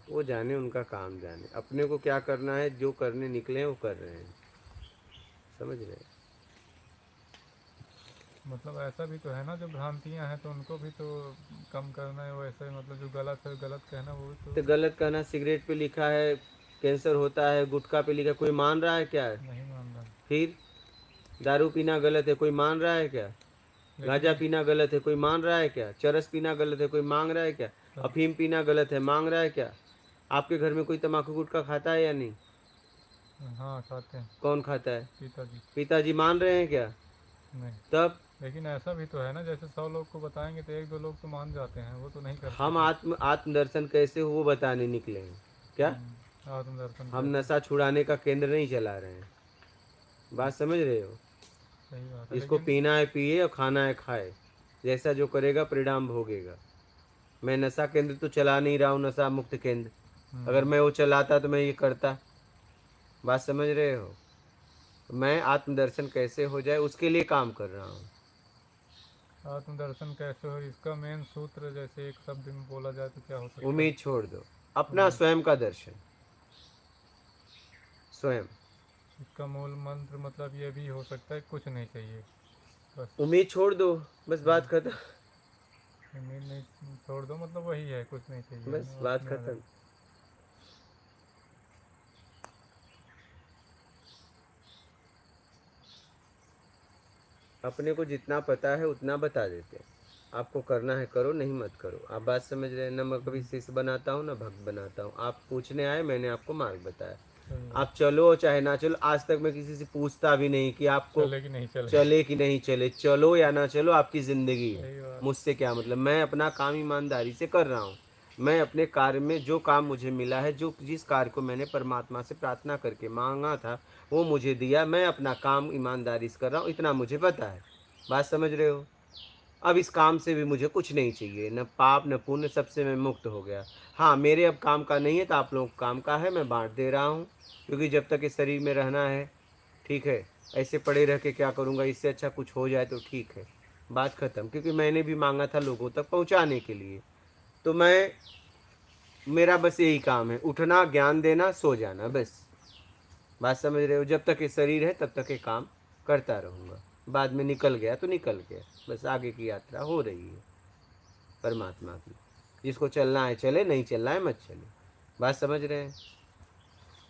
वो जाने, उनका काम जाने। अपने को क्या करना है, जो करने निकले हैं वो कर रहे हैं, समझ रहे हैं। मतलब ऐसा भी तो है ना, जो भ्रांतियाँ हैं तो उनको भी तो कम करना है। वैसे मतलब जो गलत है गलत कहना वो भी तो तो गलत कहना, सिगरेट पे लिखा है कैंसर होता है, गुटखा पे लिखा है, कोई मान रहा है क्या? नहीं मान रहा। फिर दारू पीना गलत है, कोई मान रहा है क्या? लेकिन गांजा पीना गलत है, कोई मान रहा है क्या? चरस पीना गलत है, कोई मांग रहा है क्या? सब अफीम पीना गलत है, मांग रहा है क्या? आपके घर में कोई तम्बाकू गुटखा खाता है या नहीं? हाँ खाते हैं। कौन खाता है? पिताजी। पिताजी मान रहे हैं क्या? नहीं। तब लेकिन ऐसा भी तो है ना, जैसे 100 लोग को बताएंगे तो 1-2 लोग तो मान जाते हैं, वो तो नहीं करते हम फिर। आत्मदर्शन कैसे हो वो बताने निकले हैं क्या? आत्मदर्शन हम कैसे? नशा छुड़ाने का केंद्र नहीं चला रहे हैं। बात समझ रहे हो? सही बात है। जिसको लेकिन पीना है पिए और खाना है खाए, जैसा जो करेगा परिणाम भोगेगा। मैं नशा केंद्र तो चला नहीं रहा हूँ, नशा मुक्त केंद्र। अगर मैं वो चलाता तो मैं ये करता। बात समझ रहे हो? मैं आत्मदर्शन कैसे हो जाए उसके लिए काम कर रहा हूँ। आत्मदर्शन कैसे हो, इसका मेन सूत्र जैसे एक शब्द में बोला जाए तो क्या हो सकता है? उम्मीद छोड़ दो, अपना उम्मीद। स्वयं का दर्शन, स्वयं। इसका मूल मंत्र मतलब ये भी हो सकता है कुछ नहीं चाहिए बस। उम्मीद छोड़ दो, बस बात खत्म। उम्मीद नहीं छोड़ दो मतलब वही है, कुछ नहीं चाहिए, है बस ना, बात उसमें आ खत्म। जाए। अपने को जितना पता है उतना बता देते हैं। आपको करना है करो, नहीं मत करो। आप बात समझ रहे हैं ना? मैं कभी शिष्य बनाता हूँ ना भक्त बनाता हूँ। आप पूछने आए, मैंने आपको मार्ग बताया। सही है। आप चलो चाहे ना चलो, आज तक मैं किसी से पूछता भी नहीं कि आपको चले कि नहीं चले। चले कि नहीं चले। चलो या ना चलो आपकी ज़िंदगी है, सही बात। मुझसे क्या मतलब। मैं अपना काम ईमानदारी से कर रहा हूँ। मैं अपने कार्य में जो काम मुझे मिला है, जो जिस कार्य को मैंने परमात्मा से प्रार्थना करके मांगा था वो मुझे दिया। मैं अपना काम ईमानदारी से कर रहा हूँ, इतना मुझे पता है। बात समझ रहे हो? अब इस काम से भी मुझे कुछ नहीं चाहिए, न पाप न पुण्य, सबसे मैं मुक्त हो गया। हाँ, मेरे अब काम का नहीं है तो आप लोगों को काम का है, मैं बांट दे रहा हूँ। क्योंकि जब तक इस शरीर में रहना है, ठीक है, ऐसे पड़े रह के क्या करूँगा? इससे अच्छा कुछ हो जाए तो ठीक है, बात ख़त्म। क्योंकि मैंने भी मांगा था लोगों तक पहुँचाने के लिए। तो मेरा बस यही काम है, उठना, ज्ञान देना, सो जाना, बस। बात समझ रहे हो? जब तक ये शरीर है तब तक ये काम करता रहूँगा। बाद में निकल गया तो निकल गया, बस आगे की यात्रा हो रही है परमात्मा की। जिसको चलना है चले, नहीं चलना है मत चले। बात समझ रहे हैं?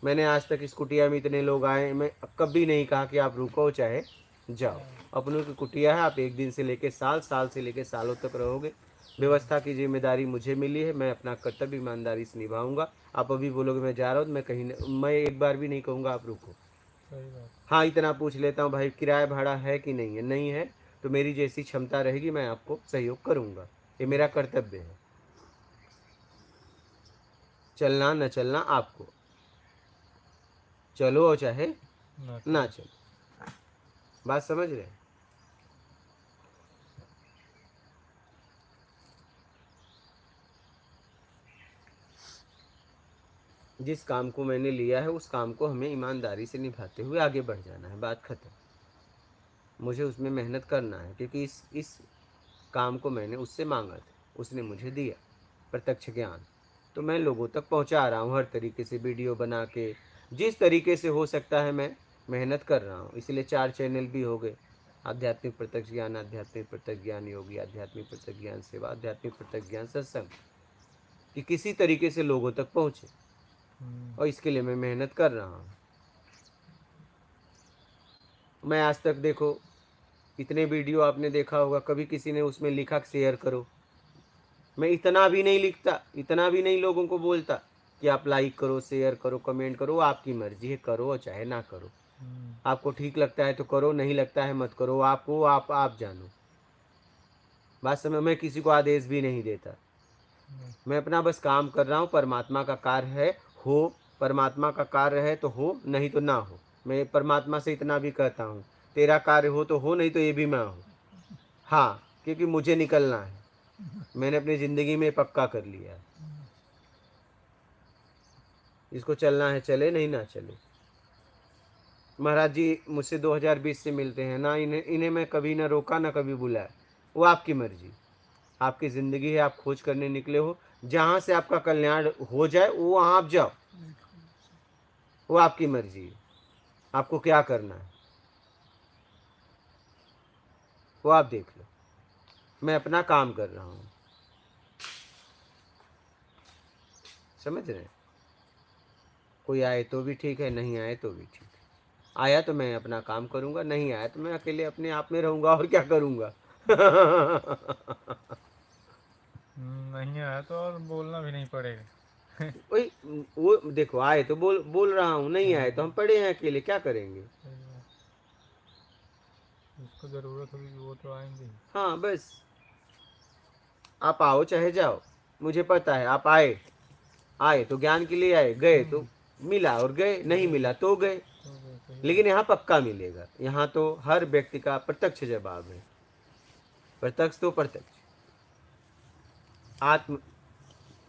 मैंने आज तक इस कुटिया में इतने लोग आए, मैं कभी नहीं कहा कि आप रुको चाहे जाओ। अपनों की कुटिया है, आप 1 दिन से लेके साल, साल से लेके सालों तक रहोगे। व्यवस्था की जिम्मेदारी मुझे मिली है, मैं अपना कर्तव्य ईमानदारी से निभाऊंगा। आप अभी बोलोगे मैं जा रहा हूँ, मैं कहीं मैं एक बार भी नहीं कहूँगा आप रुको। सही बात। हाँ, इतना पूछ लेता हूँ भाई किराया भाड़ा है कि नहीं है? नहीं है तो मेरी जैसी क्षमता रहेगी मैं आपको सहयोग करूँगा, ये मेरा कर्तव्य है। चलना न चलना आपको, चलो और चाहे ना चलो। बात समझ रहे हैं? जिस काम को मैंने लिया है उस काम को हमें ईमानदारी से निभाते हुए आगे बढ़ जाना है, बात खत्म। मुझे उसमें मेहनत करना है, क्योंकि इस काम को मैंने उससे मांगा था, उसने मुझे दिया प्रत्यक्ष ज्ञान, तो मैं लोगों तक पहुंचा रहा हूं हर तरीके से, वीडियो बना के, जिस तरीके से हो सकता है मैं मेहनत कर रहा हूं। इसलिए 4 चैनल भी हो गए, आध्यात्मिक प्रत्यक्ष ज्ञान, आध्यात्मिक प्रत्यक्ष ज्ञान योगी, आध्यात्मिक प्रत्यक्ष ज्ञान सेवा, आध्यात्मिक प्रत्यक्ष ज्ञान सत्संग, कि किसी तरीके से लोगों तक पहुँचे, और इसके लिए मैं मेहनत कर रहा हूँ। मैं आज तक देखो इतने वीडियो आपने देखा होगा, कभी किसी ने उसमें लिखा शेयर करो, मैं इतना भी नहीं लिखता, इतना भी नहीं लोगों को बोलता कि आप लाइक करो, शेयर करो, कमेंट करो, आपकी मर्जी है, करो चाहे ना करो। आपको ठीक लगता है तो करो, नहीं लगता है मत करो, आपको आप जानो। बात समझ, मैं किसी को आदेश भी नहीं देता, मैं अपना बस काम कर रहा हूँ। परमात्मा का कार्य है, हो, परमात्मा का कार्य है तो हो, नहीं तो ना हो। मैं परमात्मा से इतना भी कहता हूँ, तेरा कार्य हो तो हो, नहीं तो ये भी मैं हूँ। हाँ, क्योंकि मुझे निकलना है, मैंने अपनी ज़िंदगी में पक्का कर लिया है, इसको चलना है चले, नहीं ना चले। महाराज जी मुझसे 2020 से मिलते हैं ना, इन्हें मैं कभी ना रोका ना कभी बुलाया, वो आपकी मर्जी, आपकी ज़िंदगी है, आप खोज करने निकले हो, जहाँ से आपका कल्याण हो जाए वो वहाँ आप जाओ, वो आपकी मर्जी है, आपको क्या करना है वो आप देख लो। मैं अपना काम कर रहा हूँ, समझ रहे हैं? कोई आए तो भी ठीक है, नहीं आए तो भी ठीक है। आया तो मैं अपना काम करूँगा, नहीं आया तो मैं अकेले अपने आप में रहूँगा, और क्या करूँगा। नहीं आया तो और बोलना भी नहीं पड़ेगा। वही, वो देखो, आए तो बोल बोल रहा हूँ, नहीं आए तो हम पड़े हैं अकेले, क्या करेंगे। जिसको ज़रूरत होगी वो तो आएंगे ही। हाँ बस, आप आओ चाहे जाओ, मुझे पता है आप आए, आए तो ज्ञान के लिए आए, गए तो मिला और गए, नहीं मिला तो गए। तो वैसे ही लेकिन यहाँ पक्का मिलेगा, यहाँ तो हर व्यक्ति का प्रत्यक्ष जवाब है, प्रत्यक्ष तो प्रत्यक्ष। आत्म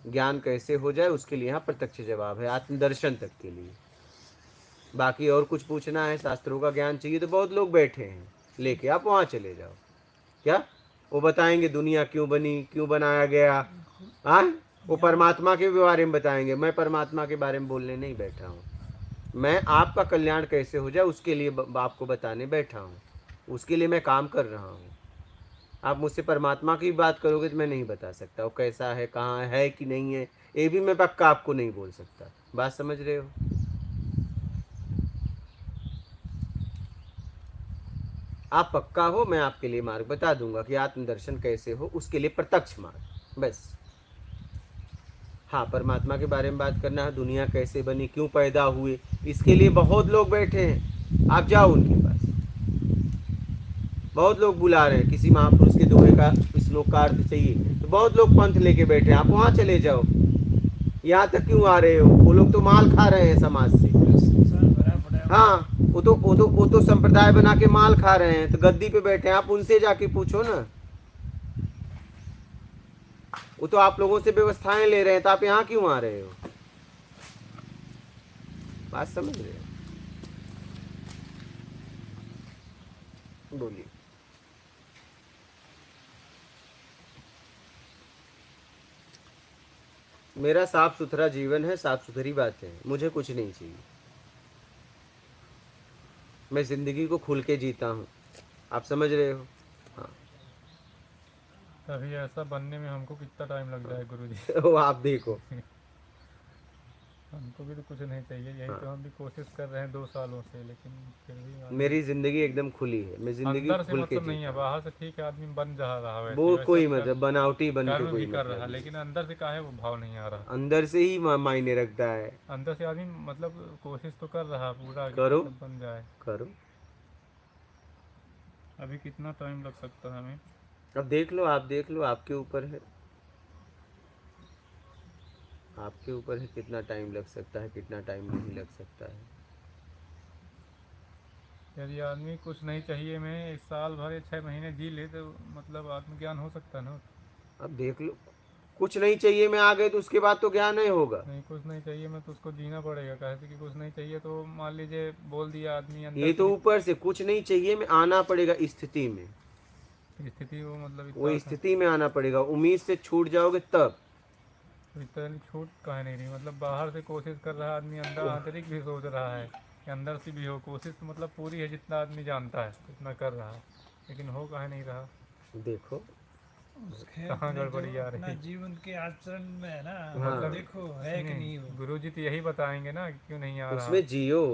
ज्ञान कैसे हो जाए उसके लिए यहाँ प्रत्यक्ष जवाब है, आत्मदर्शन तक के लिए। बाकी और कुछ पूछना है, शास्त्रों का ज्ञान चाहिए तो बहुत लोग बैठे हैं लेके, आप वहाँ चले जाओ, क्या वो बताएंगे दुनिया क्यों बनी, क्यों बनाया गया, हाँ वो परमात्मा के बारे में बताएंगे। मैं परमात्मा के बारे में बोलने नहीं बैठा हूँ, मैं आपका कल्याण कैसे हो जाए उसके लिए आपको बताने बैठा हूँ, उसके लिए मैं काम कर रहा हूँ। आप मुझसे परमात्मा की बात करोगे तो मैं नहीं बता सकता वो कैसा है, कहाँ है कि नहीं है, ये भी मैं पक्का आपको नहीं बोल सकता। बात समझ रहे हो? आप पक्का हो, मैं आपके लिए मार्ग बता दूंगा कि आत्मदर्शन कैसे हो, उसके लिए प्रत्यक्ष मार्ग बस। हाँ, परमात्मा के बारे में बात करना है, दुनिया कैसे बनी, क्यों पैदा हुए, इसके लिए बहुत लोग बैठे हैं, आप जाओ उनके पास। बहुत लोग बुला रहे हैं, किसी महापुरुष के दोहे का श्लोक का अर्थ चाहिए तो बहुत लोग पंथ लेके बैठे हैं, आप वहाँ चले जाओ। यहाँ तक क्यों आ रहे हो, वो लोग तो माल खा रहे हैं समाज से। हाँ, वो तो संप्रदाय बना के माल खा रहे हैं, तो गद्दी पे बैठे हैं, आप उनसे जाके पूछो ना। वो तो आप लोगों से व्यवस्थाएं ले रहे हैं, तो आप यहाँ क्यों आ रहे हो? बात समझ रहे हो? बोलिए। मेरा साफ सुथरा जीवन है, साफ सुथरी बातें हैं, मुझे कुछ नहीं चाहिए। मैं जिंदगी को खुल के जीता हूँ, आप समझ रहे हो? हाँ। तभी ऐसा बनने में हमको कितना टाइम लग जाए गुरुजी। वो आप देखो। हमको भी तो कुछ नहीं चाहिए, यही हाँ। तो हम भी कोशिश कर रहे हैं 2 सालों से, लेकिन फिर भी मेरी जिंदगी एकदम खुली है, मैं जिंदगी अंदर से खुल के मतलब नहीं है। जीता हूँ। बाहर से ठीक है आदमी बन जा रहा वैसे वो वैसे कोई अब मतलब बनावटी बन के कर्म कोई भी कर रहा मतलब है, नहीं। लेकिन अंदर से काहे वो भाव नहीं आ रहा। अंदर से ही मायने रखता है। अंदर से आदमी मतलब कोशिश तो कर रहा है पूरा कि करो मतलब बन जाए। करो, अभी कितना टाइम लग सकता है हमें? अब देख लो, आप देख लो, आपके ऊपर है, आपके ऊपर है कितना टाइम लग सकता है, कितना टाइम नहीं लग सकता है। यदि आदमी कुछ नहीं चाहिए में 1 साल भर या 6 महीने जी ले तो मतलब आत्मज्ञान हो सकता है ना। अब देख लो, कुछ नहीं चाहिए में आ गए तो उसके बाद तो ज्ञान नहीं होगा। नहीं, कुछ नहीं चाहिए मैं तो उसको जीना पड़ेगा। कैसे कि कुछ नहीं चाहिए तो मान लीजिए बोल दिया आदमी अंदर ये तो से ऊपर से कुछ नहीं चाहिए में आना पड़ेगा स्थिति में, स्थिति वो मतलब वो इतना स्थिति में आना पड़ेगा। उम्मीद से छूट जाओगे तब। इतना छूट कहा नहीं रही, मतलब बाहर से कोशिश कर रहा है आदमी, अंदर आंतरिक भी सोच रहा है कि अंदर से भी हो। कोशिश तो मतलब पूरी है, जितना आदमी जानता है उतना कर रहा है, लेकिन हो कहा नहीं रहा। देखो उसके कहाँ अपने गड़बड़ी जो आ रही अपना है। जीवन के आचरण में है ना, हाँ। मतलब देखो है कि नहीं वो। गुरु जी तो यही बताएंगे ना कि क्यों नहीं आ रहा। उसमें जियो।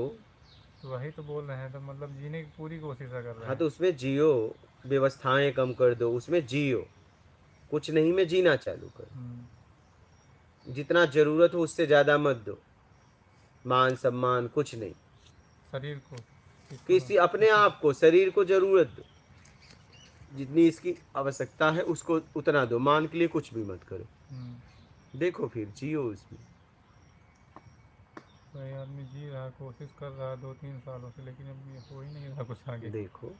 तो वही तो बोल रहे हैं, तो मतलब जीने की पूरी कोशिश कर रहे हाँ हैं। तो उसमें जियो, व्यवस्थाएं कम कर दो, उसमें जियो, कुछ नहीं में जीना चालू कर। जितना जरूरत हो उससे ज्यादा मत दो। मान सम्मान कुछ नहीं, शरीर को किसको किसी अपने आप को, शरीर को जरूरत दो, जितनी इसकी आवश्यकता है उसको उतना दो। मान के लिए कुछ भी मत करो। देखो फिर जियो उसमें। वही आदमी जी रहा, कोशिश कर रहा है 2-3 सालों से, लेकिन अब ये हो ही नहीं रहा कुछ आगे। देखो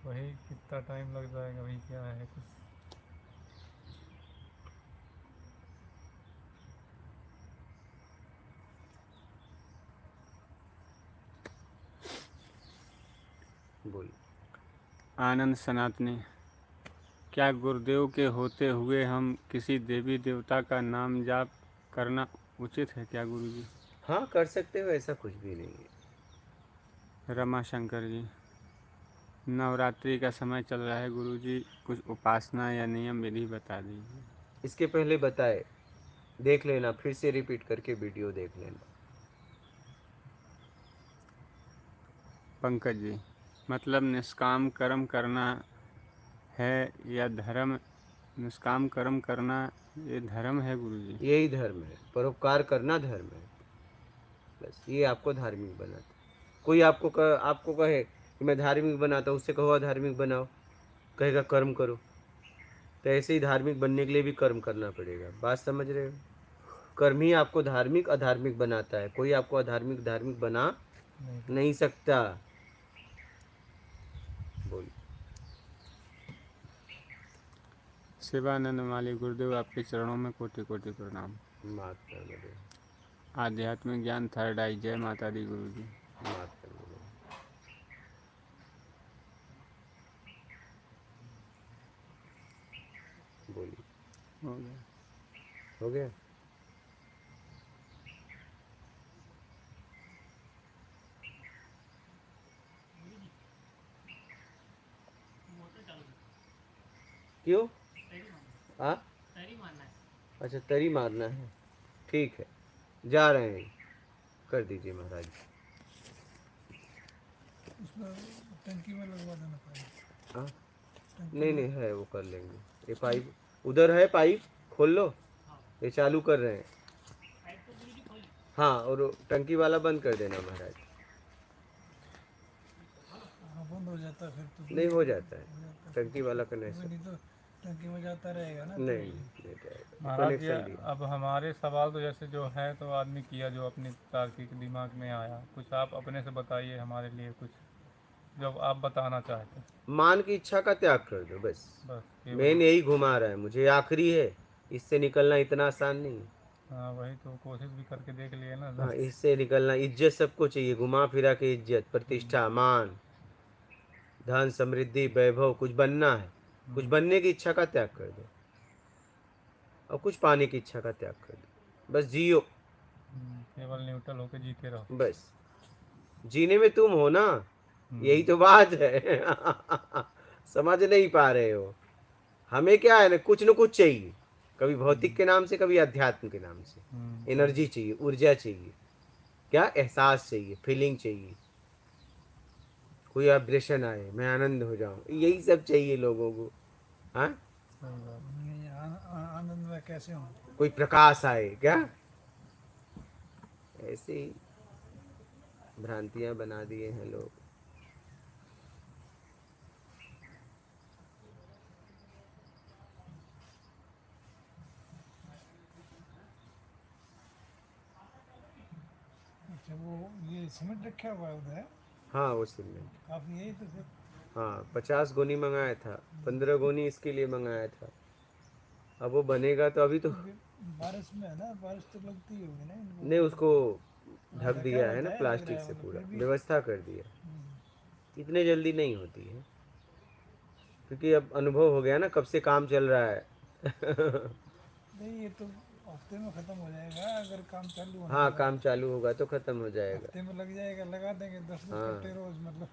वही कितना टाइम लग जाएगा, वही क्या है कुछ। बोल। आनंद सनातनी, क्या गुरुदेव के होते हुए हम किसी देवी देवता का नाम जाप करना उचित है क्या गुरुजी? हाँ कर सकते हो, ऐसा कुछ भी नहीं है। रमा शंकर जी, नवरात्रि का समय चल रहा है गुरुजी, कुछ उपासना या नियम विधि बता दीजिए। इसके पहले बताए, देख लेना, फिर से रिपीट करके वीडियो देख लेना। पंकज जी, मतलब निष्काम कर्म करना है या धर्म? निष्काम कर्म करना ये धर्म है गुरुजी? यही धर्म है, परोपकार करना धर्म है। बस ये आपको धार्मिक बनाता। कोई आपको कहे कि मैं धार्मिक बनाता हूँ, उससे कहो अधार्मिक बनाओ, कहेगा कर्म करो। तो ऐसे ही धार्मिक बनने के लिए भी कर्म करना पड़ेगा। बात समझ रहे हो? कर्म ही आपको धार्मिक अधार्मिक बनाता है, कोई आपको अधार्मिक धार्मिक बना नहीं सकता। बोल। शिवानंद माली, गुरुदेव आपके चरणों में कोटि कोटि प्रणाम। माफ कर दो, आध्यात्मिक ज्ञान थर्ड आई, जय माता दी गुरुजी। माफ कर दो। बोलिए। हो गया। हो गया। क्यों? हाँ अच्छा, तरी मारना है, ठीक है, जा रहे हैं, कर दीजिए महाराज। उसमें टंकी में लगवा देना पाएगा। हाँ नहीं नहीं है, वो कर लेंगे। ये पाइप उधर है, पाइप खोल लो, ये चालू कर रहे हैं। हाँ, और वो टंकी वाला बंद कर देना महाराज। हाँ बंद हो जाता है फिर तो। नहीं हो जाता है, टंकी वाला कनेक्शन नहीं तो टंकी में जाता रहेगा ना। नहीं जाएगा, महाराज जी, कनेक्शन दिया। अब हमारे सवाल तो जैसे जो है तो आदमी किया, जो अपनी तार्किक दिमाग में आया, कुछ आप अपने से बताइए हमारे लिए कुछ जो आप बताना चाहते हैं। मान की इच्छा का त्याग कर दो बस। बस मेन यही घुमा रहा है मुझे, आखिरी है, इससे निकलना इतना आसान नहीं है। हाँ वही तो कोशिश भी करके देख लिए ना। हाँ, इससे निकलना, इज्जत सबको चाहिए, घुमा फिरा के इज्जत प्रतिष्ठा मान धन समृद्धि वैभव, कुछ बनना है, कुछ बनने की इच्छा का त्याग कर दो, और कुछ पाने की इच्छा का त्याग कर दो। बस जियो, केवल न्यूट्रल होकर जीते रहो। बस जीने में तुम हो ना, यही तो बात है। समझ नहीं पा रहे हो। हमें क्या है ना कुछ चाहिए, कभी भौतिक के नाम से, कभी अध्यात्म के नाम से। एनर्जी चाहिए, ऊर्जा चाहिए, क्या एहसास चाहिए, फीलिंग चाहिए, कोई वाइब्रेशन आए, मैं आनंद हो जाऊं, यही सब चाहिए लोगों को। हाँ, नहीं, आनंद में कैसे हो? कोई प्रकाश आए क्या, ऐसे ही भ्रांतियां बना दिए हैं लोग। अच्छा वो ये सीमेंट रखा हुआ है उधर? हाँ वो सीमेंट, काफी यही तो फिर। हाँ 50 गोनी मंगाया था, 15 गोनी इसके लिए मंगाया था। अब वो बनेगा तो अभी तो बारिश में है ना, बारिश तो लगती ही होगी ना इनको। ने उसको ढक ढका दिया है रहता ना है, लग प्लास्टिक रहा है से, मतलब पूरा फिर भी। व्यवस्था कर दिया। हम्म। इतने जल्दी नहीं होती है, क्योंकि अब अनुभव हो गया ना कब से काम चल रहा है। नहीं, ये तो हफ्ते में खत्म हो जाएगा अगर काम चालू होने हाँ, लगा काम तो। चालू होगा तो खत्म हो जाएगा। हफ्ते में लग जाएगा, लगा देंगे 10-10 हाँ, कट्टे रोज मतलब।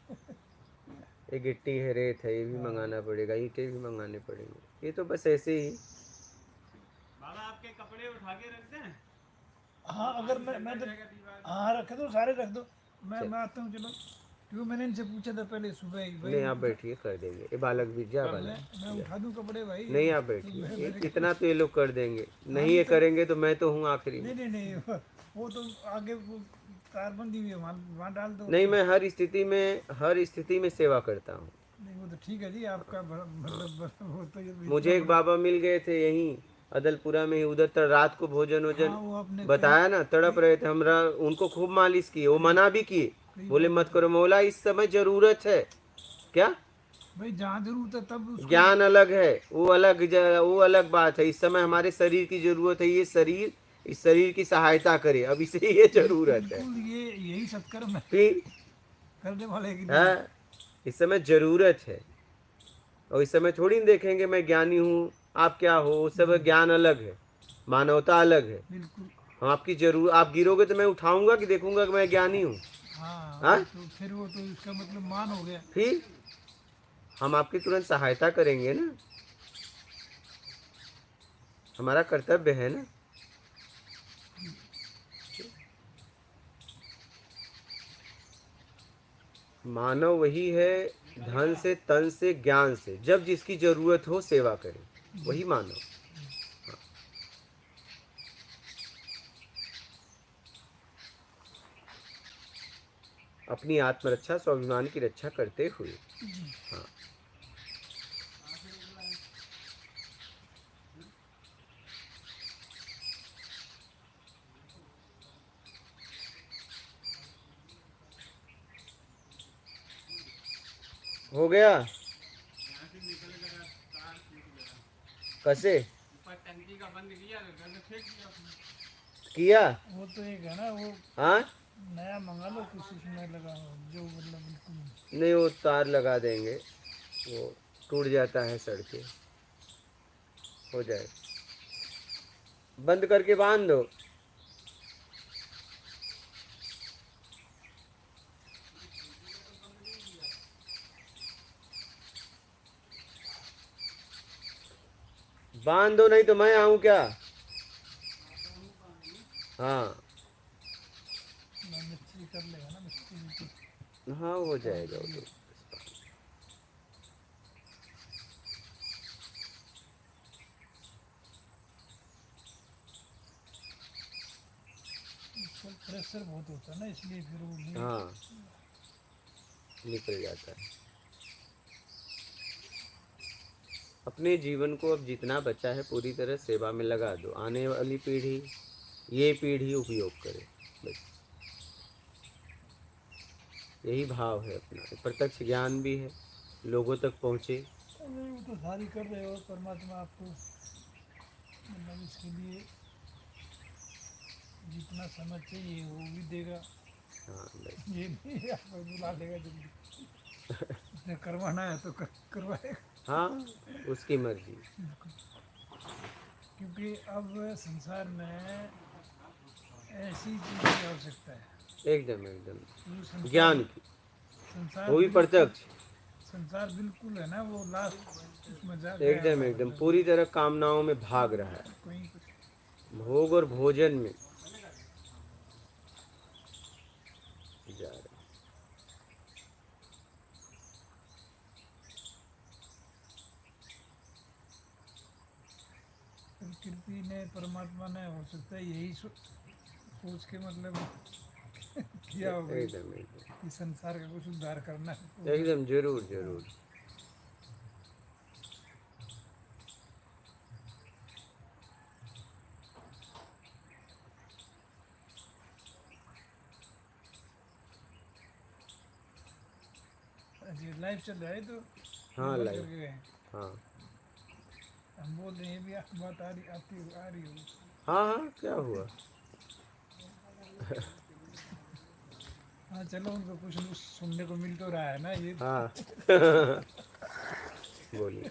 ये गिट्टी है, रेत है, ये भी हाँ। मंगाना पड़ेगा, ईंटें भी मंगाने पड़ेंगे। ये तो बस ऐसे ही। बाबा आपके कपड़े उठा के रख दें? हाँ, अगर मैं तो, हाँ रख दो, सारे रख दो। मैं आता हूँ, चलो। क्योंकि मैंने इनसे पूछा था पहले सुबह ही भाई। नहीं, आप बैठिए, कर देंगे। ये बालक भी जा, मैं बालक मैं जा। उठा दूँ कपड़े भाई। नहीं, आप तो बैठिए, मेरे इतना तो ये लोग कर देंगे। हाँ, नहीं ये तो करेंगे तो मैं तो हूँ आखिरी में। नहीं नहीं नहीं, वो तो आगे वो तार बंदी हुई है, वहाँ वहाँ डाल दो। नहीं, मैं हर स्थिति में सेवा करता हूँ। नहीं, वो तो ठीक है जी, आपका मतलब वो तो ये इतना मुझे एक बड़ा। बाबा मिल गए थे यहीं अदलपुरा में ही, उधर रात को भोजन वोजन हाँ, वो आपने कई बताया ना, तड़प कई रहे थे हमरा। उनको खूब मालिश की, वो मना भी किए, कई बोले बार मत करो मौला, इस समय जरूरत है। क्या? भाई, जहाँ जरूरत है तब उसको। ज्ञान अलग है, वो अलग बात है। इस समय हमारे शरीर की जरूरत है, ये शरीर इस शरीर की सहायता करे, अब इसे ये जरूरत है। बिल्कुल, ये यही सत्कर्म है फिर करने वाले के लिए। है, इस समय जरूरत है। और इस समय थोड़ी न देखेंगे मैं ज्ञानी हूँ, आप क्या हो, उस समय ज्ञान अलग है, मानवता अलग है। बिल्कुल। हम आपकी जरूर, आप गिरोगे तो मैं उठाऊंगा कि देखूंगा कि मैं ज्ञानी हूँ? हाँ, हाँ, तो फिर वो तो इसका मतलब मान हो गया। फिर हम आपकी तुरंत सहायता करेंगे ना, हमारा कर्तव्य है ना। मानव वही है, धन से, तन से, ज्ञान से, जब जिसकी जरूरत हो सेवा करे, वही मानव। अपनी आत्मरक्षा, स्वाभिमान की रक्षा करते हुए। हाँ, हो गया। कैसे ऊपर टंकी का बंद किया तो घर में फेंक दिया उसने। किया? वो तो एक है ना, वो हाँ, नया मंगा लो कुछ उसमें लगा हो जो मतलब बिल्कुल। नहीं, वो तार लगा देंगे, वो टूट जाता है सड़के, हो जाए। बंद करके बांध दो। बांध दो, नहीं तो मैं आऊं क्या? हाँ, मिस्त्री कर लेगा ना, मिस्त्री तो। हाँ, हो जाएगा वो तो। प्रेशर बहुत होता है ना, इसलिए फिर वो भी। हाँ, निकल जाता है। अपने जीवन को अब जितना बचा है पूरी तरह सेवा में लगा दो, आने वाली पीढ़ी, ये पीढ़ी उपयोग करे, बस यही भाव है अपना। प्रत्यक्ष ज्ञान भी है, लोगों तक पहुँचे। नहीं, वो तो सारी कर रहे हो, परमात्मा आपको मतलब इसके लिए जितना समय चाहिए वो भी देगा। हाँ, बस। ये नहीं आपको बुला लेगा जल्दी, उसने करवाना है तो करवाएगा। हाँ, उसकी मर्जी। क्योंकि अब संसार में ऐसी चीज़ की आवश्यकता है। एकदम एकदम जो संसार ज्ञान की, संसार वो भी बिल्कुल प्रत्यक्ष। संसार बिल्कुल है ना, वो लास्ट उसमें जा गया एकदम हुआ है, एकदम मतलब पूरी तरह कामनाओं में भाग रहा है, कोई कुछ। भोग और भोजन में जा रहा है। प्रकृति ने, परमात्मा ने हो सकता है यही सोच के मतलब किया होगा एकदम एकदम कि संसार का कुछ उद्धार करना है। एकदम, जरूर जरूर। जी लाइव चल रहा है तो हाँ, बंद लाइव। करके गए। हाँ, हम बोल रहे हैं भी बात आ रही हो। हाँ हाँ, क्या हुआ? हाँ चलो, उनको कुछ न कुछ सुनने को मिल तो रहा है ना ये। हाँ बोलिए।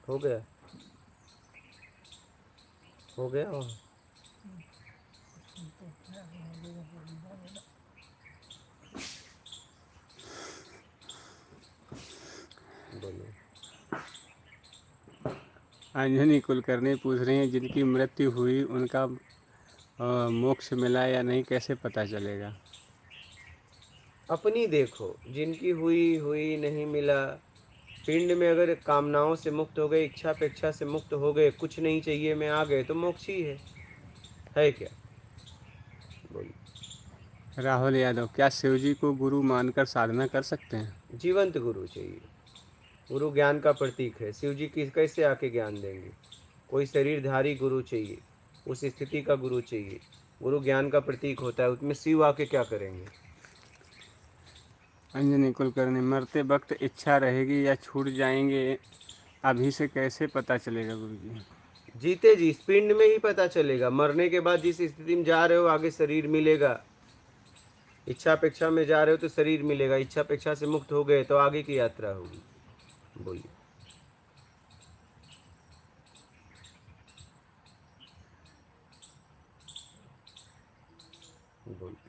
हो गया, हो गया वहाँ। तो क्या हम लोगों को बीमार है ना। बोलिए। अंजनी कुलकर्णी पूछ रही हैं, जिनकी मृत्यु हुई उनका मोक्ष मिला या नहीं, कैसे पता चलेगा? अपनी देखो, जिनकी हुई हुई, नहीं मिला। पिंड में अगर कामनाओं से मुक्त हो गए, इच्छा अपेक्षा से मुक्त हो गए, कुछ नहीं चाहिए में आ गए, तो मोक्ष ही है क्या? बोलिए। राहुल यादव, क्या शिवजी को गुरु मानकर साधना कर सकते हैं? जीवंत गुरु चाहिए। गुरु ज्ञान का प्रतीक है। शिव जी किस कैसे आके ज्ञान देंगे? कोई शरीरधारी गुरु चाहिए, उस स्थिति का गुरु चाहिए। गुरु ज्ञान का प्रतीक होता है, उसमें शिव आके क्या करेंगे? अंजनी कुलकर्णी, मरते वक्त इच्छा रहेगी या छूट जाएंगे, अभी से कैसे पता चलेगा गुरुजी? जीते जी इस पिंड में ही पता चलेगा। मरने के बाद जिस स्थिति में जा रहे हो, आगे शरीर मिलेगा। इच्छा अपेक्षा में जा रहे हो तो शरीर मिलेगा, इच्छा अपेक्षा से मुक्त हो गए तो आगे की यात्रा होगी। बोलिए। बोलिए।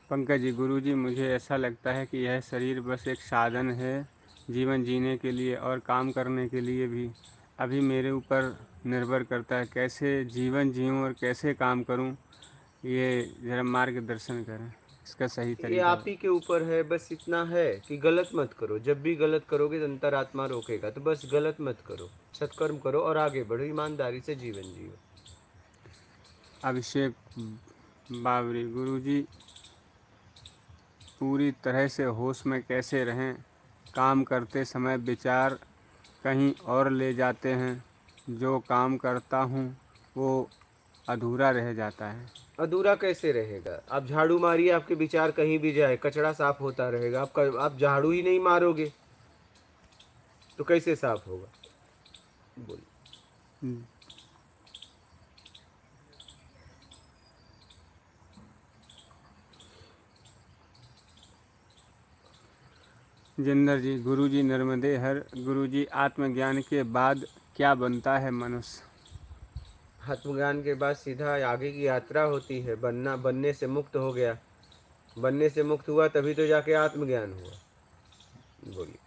पंकज जी, गुरुजी मुझे ऐसा लगता है कि यह शरीर बस एक साधन है जीवन जीने के लिए और काम करने के लिए भी। अभी मेरे ऊपर निर्भर करता है कैसे जीवन जीऊँ और कैसे काम करूँ, ये ज़रा मार्गदर्शन करें, इसका सही ये तरीका। आप ही के ऊपर है। बस इतना है कि गलत मत करो। जब भी गलत करोगे तो अंतरात्मा रोकेगा, तो बस गलत मत करो, सत्कर्म करो और आगे बढ़ो, ईमानदारी से जीवन जियो। अभिषेक बावरी, गुरुजी पूरी तरह से होश में कैसे रहें? काम करते समय विचार कहीं और ले जाते हैं, जो काम करता हूँ वो अधूरा रह जाता है। अधूरा कैसे रहेगा? आप झाड़ू मारिए, आपके विचार कहीं भी जाए, कचरा साफ होता रहेगा। आप झाड़ू ही नहीं मारोगे तो कैसे साफ होगा? बोलिए। जिंदर जी, गुरुजी नर्मदे हर, गुरुजी आत्मज्ञान के बाद क्या बनता है मनुष्य? आत्मज्ञान के बाद सीधा आगे की यात्रा होती है। बनने से मुक्त हो गया, बनने से मुक्त हुआ तभी तो जाके आत्मज्ञान हुआ। बोलिए।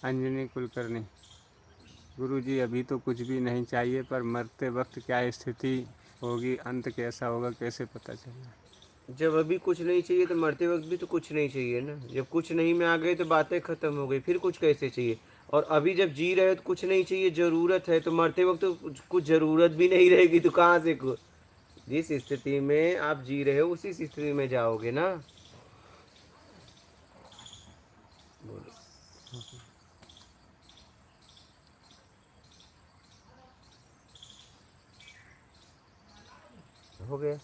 अंजनी कुलकर्णी, गुरुजी अभी तो कुछ भी नहीं चाहिए, पर मरते वक्त क्या स्थिति होगी, अंत कैसा होगा, कैसे पता चलेगा? जब अभी कुछ नहीं चाहिए तो मरते वक्त भी तो कुछ नहीं चाहिए ना। जब कुछ नहीं में आ गए तो बातें खत्म हो गई, फिर कुछ कैसे चाहिए? और अभी जब जी रहे हो तो कुछ नहीं चाहिए, जरूरत है, तो मरते वक्त तो कुछ जरूरत भी नहीं रहेगी, तो कहाँ से कुछ? जिस स्थिति में आप जी रहे हो उसी स्थिति में जाओगे ना। बोलो। हो गया।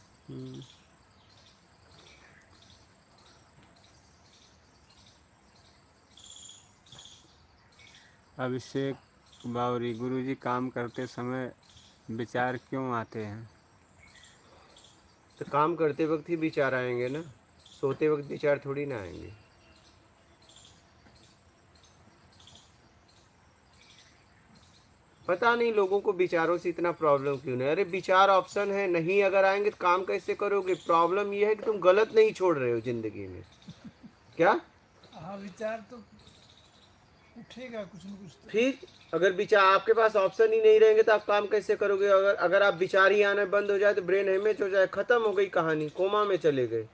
अभिषेक बावरी, गुरुजी काम करते समय विचार क्यों आते हैं? तो काम करते वक्त ही विचार आएंगे ना, सोते वक्त विचार थोड़ी ना आएंगे। पता नहीं लोगों को विचारों से इतना प्रॉब्लम क्यों नहीं। अरे विचार ऑप्शन है, नहीं अगर आएंगे तो काम कैसे करोगे? प्रॉब्लम ये है कि तुम गलत नहीं छोड़ रहे हो जिंदगी में। क्या? हाँ, विचार तो उठेगा कुछ न कुछ तो। फिर अगर विचार आपके पास ऑप्शन ही नहीं रहेंगे तो आप काम कैसे करोगे? अगर आप विचार ही आना बंद हो जाए तो ब्रेन हेमेज हो जाए, खत्म हो गई कहानी, कोमा में चले गए।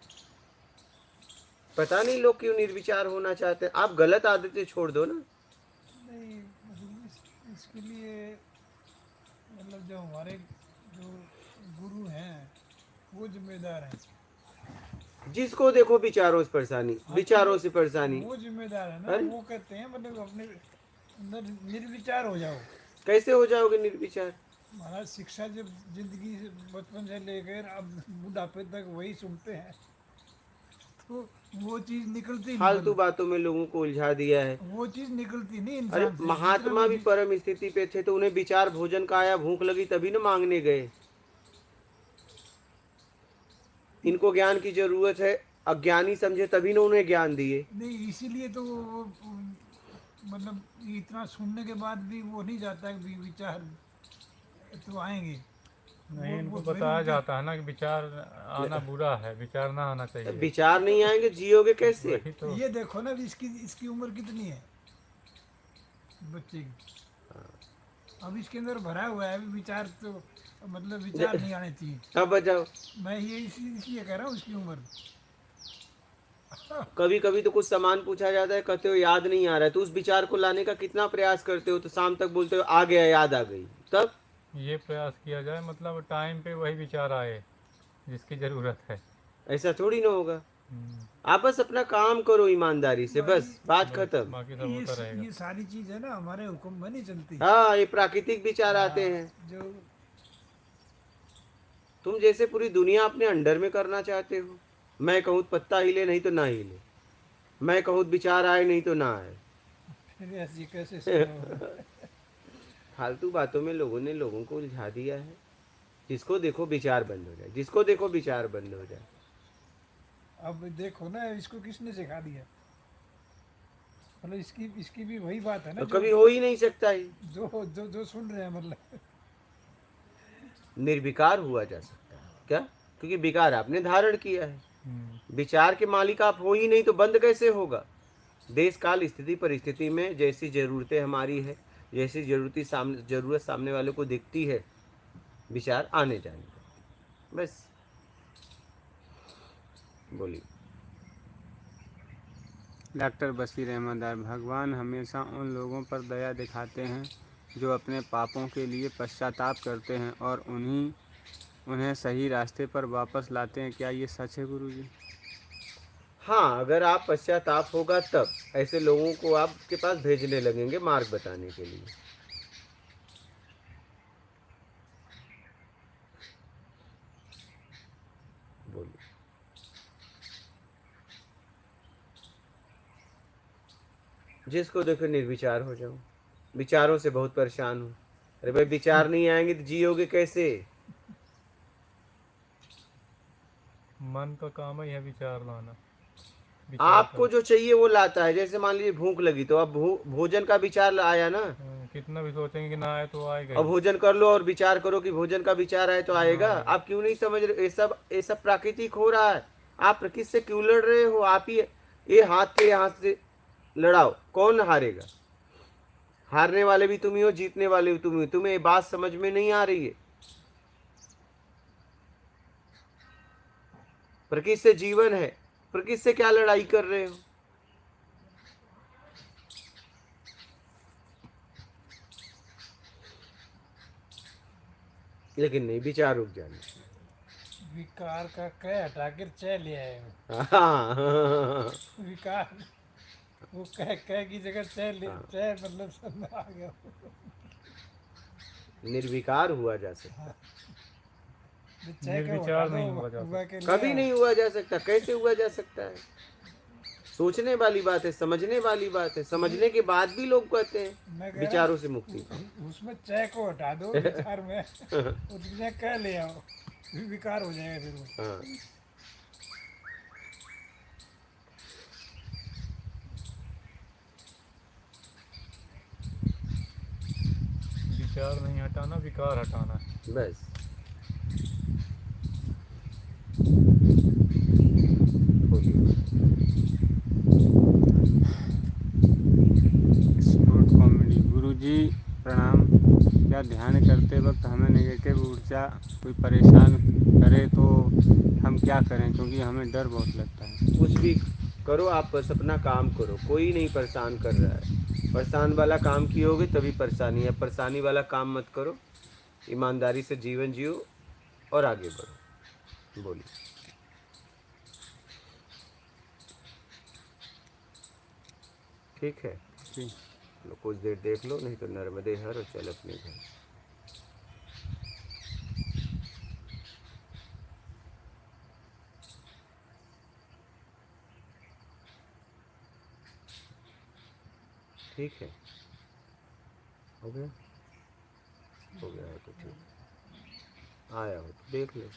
पता नहीं लोग क्यों निर्विचार होना चाहते हैं। आप गलत आदतें छोड़ दो ना। नहीं, मतलब इसके लिए मतलब जो हमारे जो गुरु हैं वो जिम्मेदार हैं। जिसको देखो विचारों से परेशानी, विचारों से परेशानी। वो जिम्मेदार है ना। अरे? वो कहते हैं मतलब अपने अंदर निर्विचार हो जाओ। कैसे हो जाओगे निर्विचार? महाराज शिक्षा जब जिंदगी से बचपन से लेकर अब बुढ़ापे तक वही सुनते हैं तो वो चीज निकलती नहीं। फालतू बातों में लोगों को उलझा दिया है। वो चीज निकलती नहीं अरे इंसान से। महात्मा भी परम स्थिति पे थे तो उन्हें विचार भोजन का आया, भूख लगी तभी ना मांगने गए। इनको ज्ञान की जरूरत है, अज्ञानी समझे तभी ना उन्हें ज्ञान दिए। नहीं, इसीलिए तो वो मतलब इतना सुनने के बाद भी वो नहीं जाता है कि विचार तो आएंगे। नहीं, इनको बताया जाता है ना कि विचार आना बुरा है, विचार ना आना चाहिए। विचार नहीं आएंगे जियोगे कैसे? वही तो। ये देखो ना इसकी उम्र कितनी है बच्चे की। अब इसके अंदर भरा हुआ है अभी विचार, तो मतलब विचार नहीं आने चाहिए। अब बजाओ। मैं ये इसलिए कह रहा हूँ उसकी उम्र। कभी कभी तो कुछ सामान पूछा जाता है, कहते हो याद नहीं आ रहा है, तो उस विचार को लाने का कितना प्रयास करते हो, तो शाम तक बोलते हो आ गया, याद आ गई। तब ये प्रयास किया जाए मतलब टाइम पे वही विचार आए जिसकी जरूरत है। ऐसा थोड़ी ना होगा। आप बस अपना काम करो ईमानदारी से, बस बात खत्म। बाकी सब होता रहेगा। ये सारी चीज है ना हमारे हुक्म में नहीं चलती। हाँ, ये प्राकृतिक विचार आते हैं। जो तुम जैसे पूरी दुनिया अपने अंडर में करना चाहते हो। मैं कहूँ पत्ता हिले नहीं तो ना हिले, मैं कहूँ विचार आए नहीं तो ना आए। फिर ऐसी कैसे संभव है? फालतू बातों में लोगों ने लोगों को उलझा दिया है। जिसको देखो विचार बंद हो जाए, जिसको देखो विचार बंद हो जाए। अब देखो ना इसको किसने सिखा दिया? मतलब इसकी भी वही बात है ना, तो कभी हो ही नहीं सकता है। जो जो जो सुन रहे हैं मतलब निर्विकार हुआ जा सकता है क्या? क्योंकि विकार आपने धारण किया है। विचार के मालिक आप हो ही नहीं तो बंद कैसे होगा? देश काल स्थिति परिस्थिति में जैसी जरूरतें हमारी है, जैसी जरूरत सामने वाले को दिखती है, विचार आने जाने का। बस बोलिए। डॉक्टर बशीर अहमद डार, भगवान हमेशा उन लोगों पर दया दिखाते हैं जो अपने पापों के लिए पश्चाताप करते हैं और उन्हें सही रास्ते पर वापस लाते हैं। क्या ये सच है गुरुजी? हाँ, अगर आप पश्चाताप होगा तब ऐसे लोगों को आपके पास भेजने लगेंगे मार्ग बताने के लिए। बोलिए। जिसको देखो निर्विचार हो जाओ, विचारों से बहुत परेशान हूँ। अरे भाई विचार नहीं आएंगे तो जियोगे कैसे? मन का काम ही है विचार लाना। आपको जो चाहिए वो लाता है। जैसे मान लीजिए भूख लगी तो अब भोजन का विचार आया ना। कितना भी सोचेंगे कि ना आए तो आएगा। अब भोजन कर लो और विचार करो कि भोजन का विचार आए तो आएगा। आप क्यों नहीं समझ रहे? ये सब प्राकृतिक हो रहा है। आप प्रकृति से क्यों लड़ रहे हो? आप ही ये हाथ से लड़ाओ, कौन हारेगा? हारने वाले भी तुम ही हो, जीतने वाले भी तुम ही हो। तुम्हें ये बात समझ में नहीं आ रही है। प्रकृति से जीवन है, प्रकृति से क्या लड़ाई कर रहे हो? लेकिन नहीं, विचार रुक जाने। विकार का कह हटा कर चय ले आए हो। हाँ। विकार वो कह की जगह चय मतलब समझ आ गया। निर्विकार हुआ जा सकता, निर्विचार नहीं हुआ जा सकता। कभी नहीं हुआ जा सकता। कैसे हुआ जा सकता है? सोचने वाली बात है, समझने वाली बात है। समझने के बाद भी लोग कहते मैं हैं कह रहा विचारों से मुक्ति। उसमें चय को हटा दो विचार में, उसमें कह ले आओ, फिर विकार हो जाएगा फिर वो। हाँ विचार नहीं हटाना, विकार हटाना है। बस। Sport comedy. गुरुजी प्रणाम। क्या ध्यान करते वक्त हमें नेगेटिव ऊर्जा कोई परेशान करे तो हम क्या करें, क्योंकि हमें डर बहुत लगता है। कुछ भी करो, आप बस अपना काम करो, कोई नहीं परेशान कर रहा है। परेशान वाला काम किए तभी परेशानी है। परेशानी वाला काम मत करो, ईमानदारी से जीवन जियो और आगे बढ़ो। बोलिए। ठीक है, जी। लो कुछ देर देख लो, नहीं तो नर्मदे हर और चल अपने घर। ठीक है, हो गया, हो गया है तो ठीक। आया हो तो देख लो।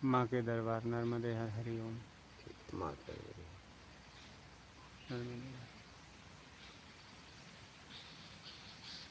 माँ के दरबार, नर्मदे हर, हरि ओम। माता है। नर्मदे हर।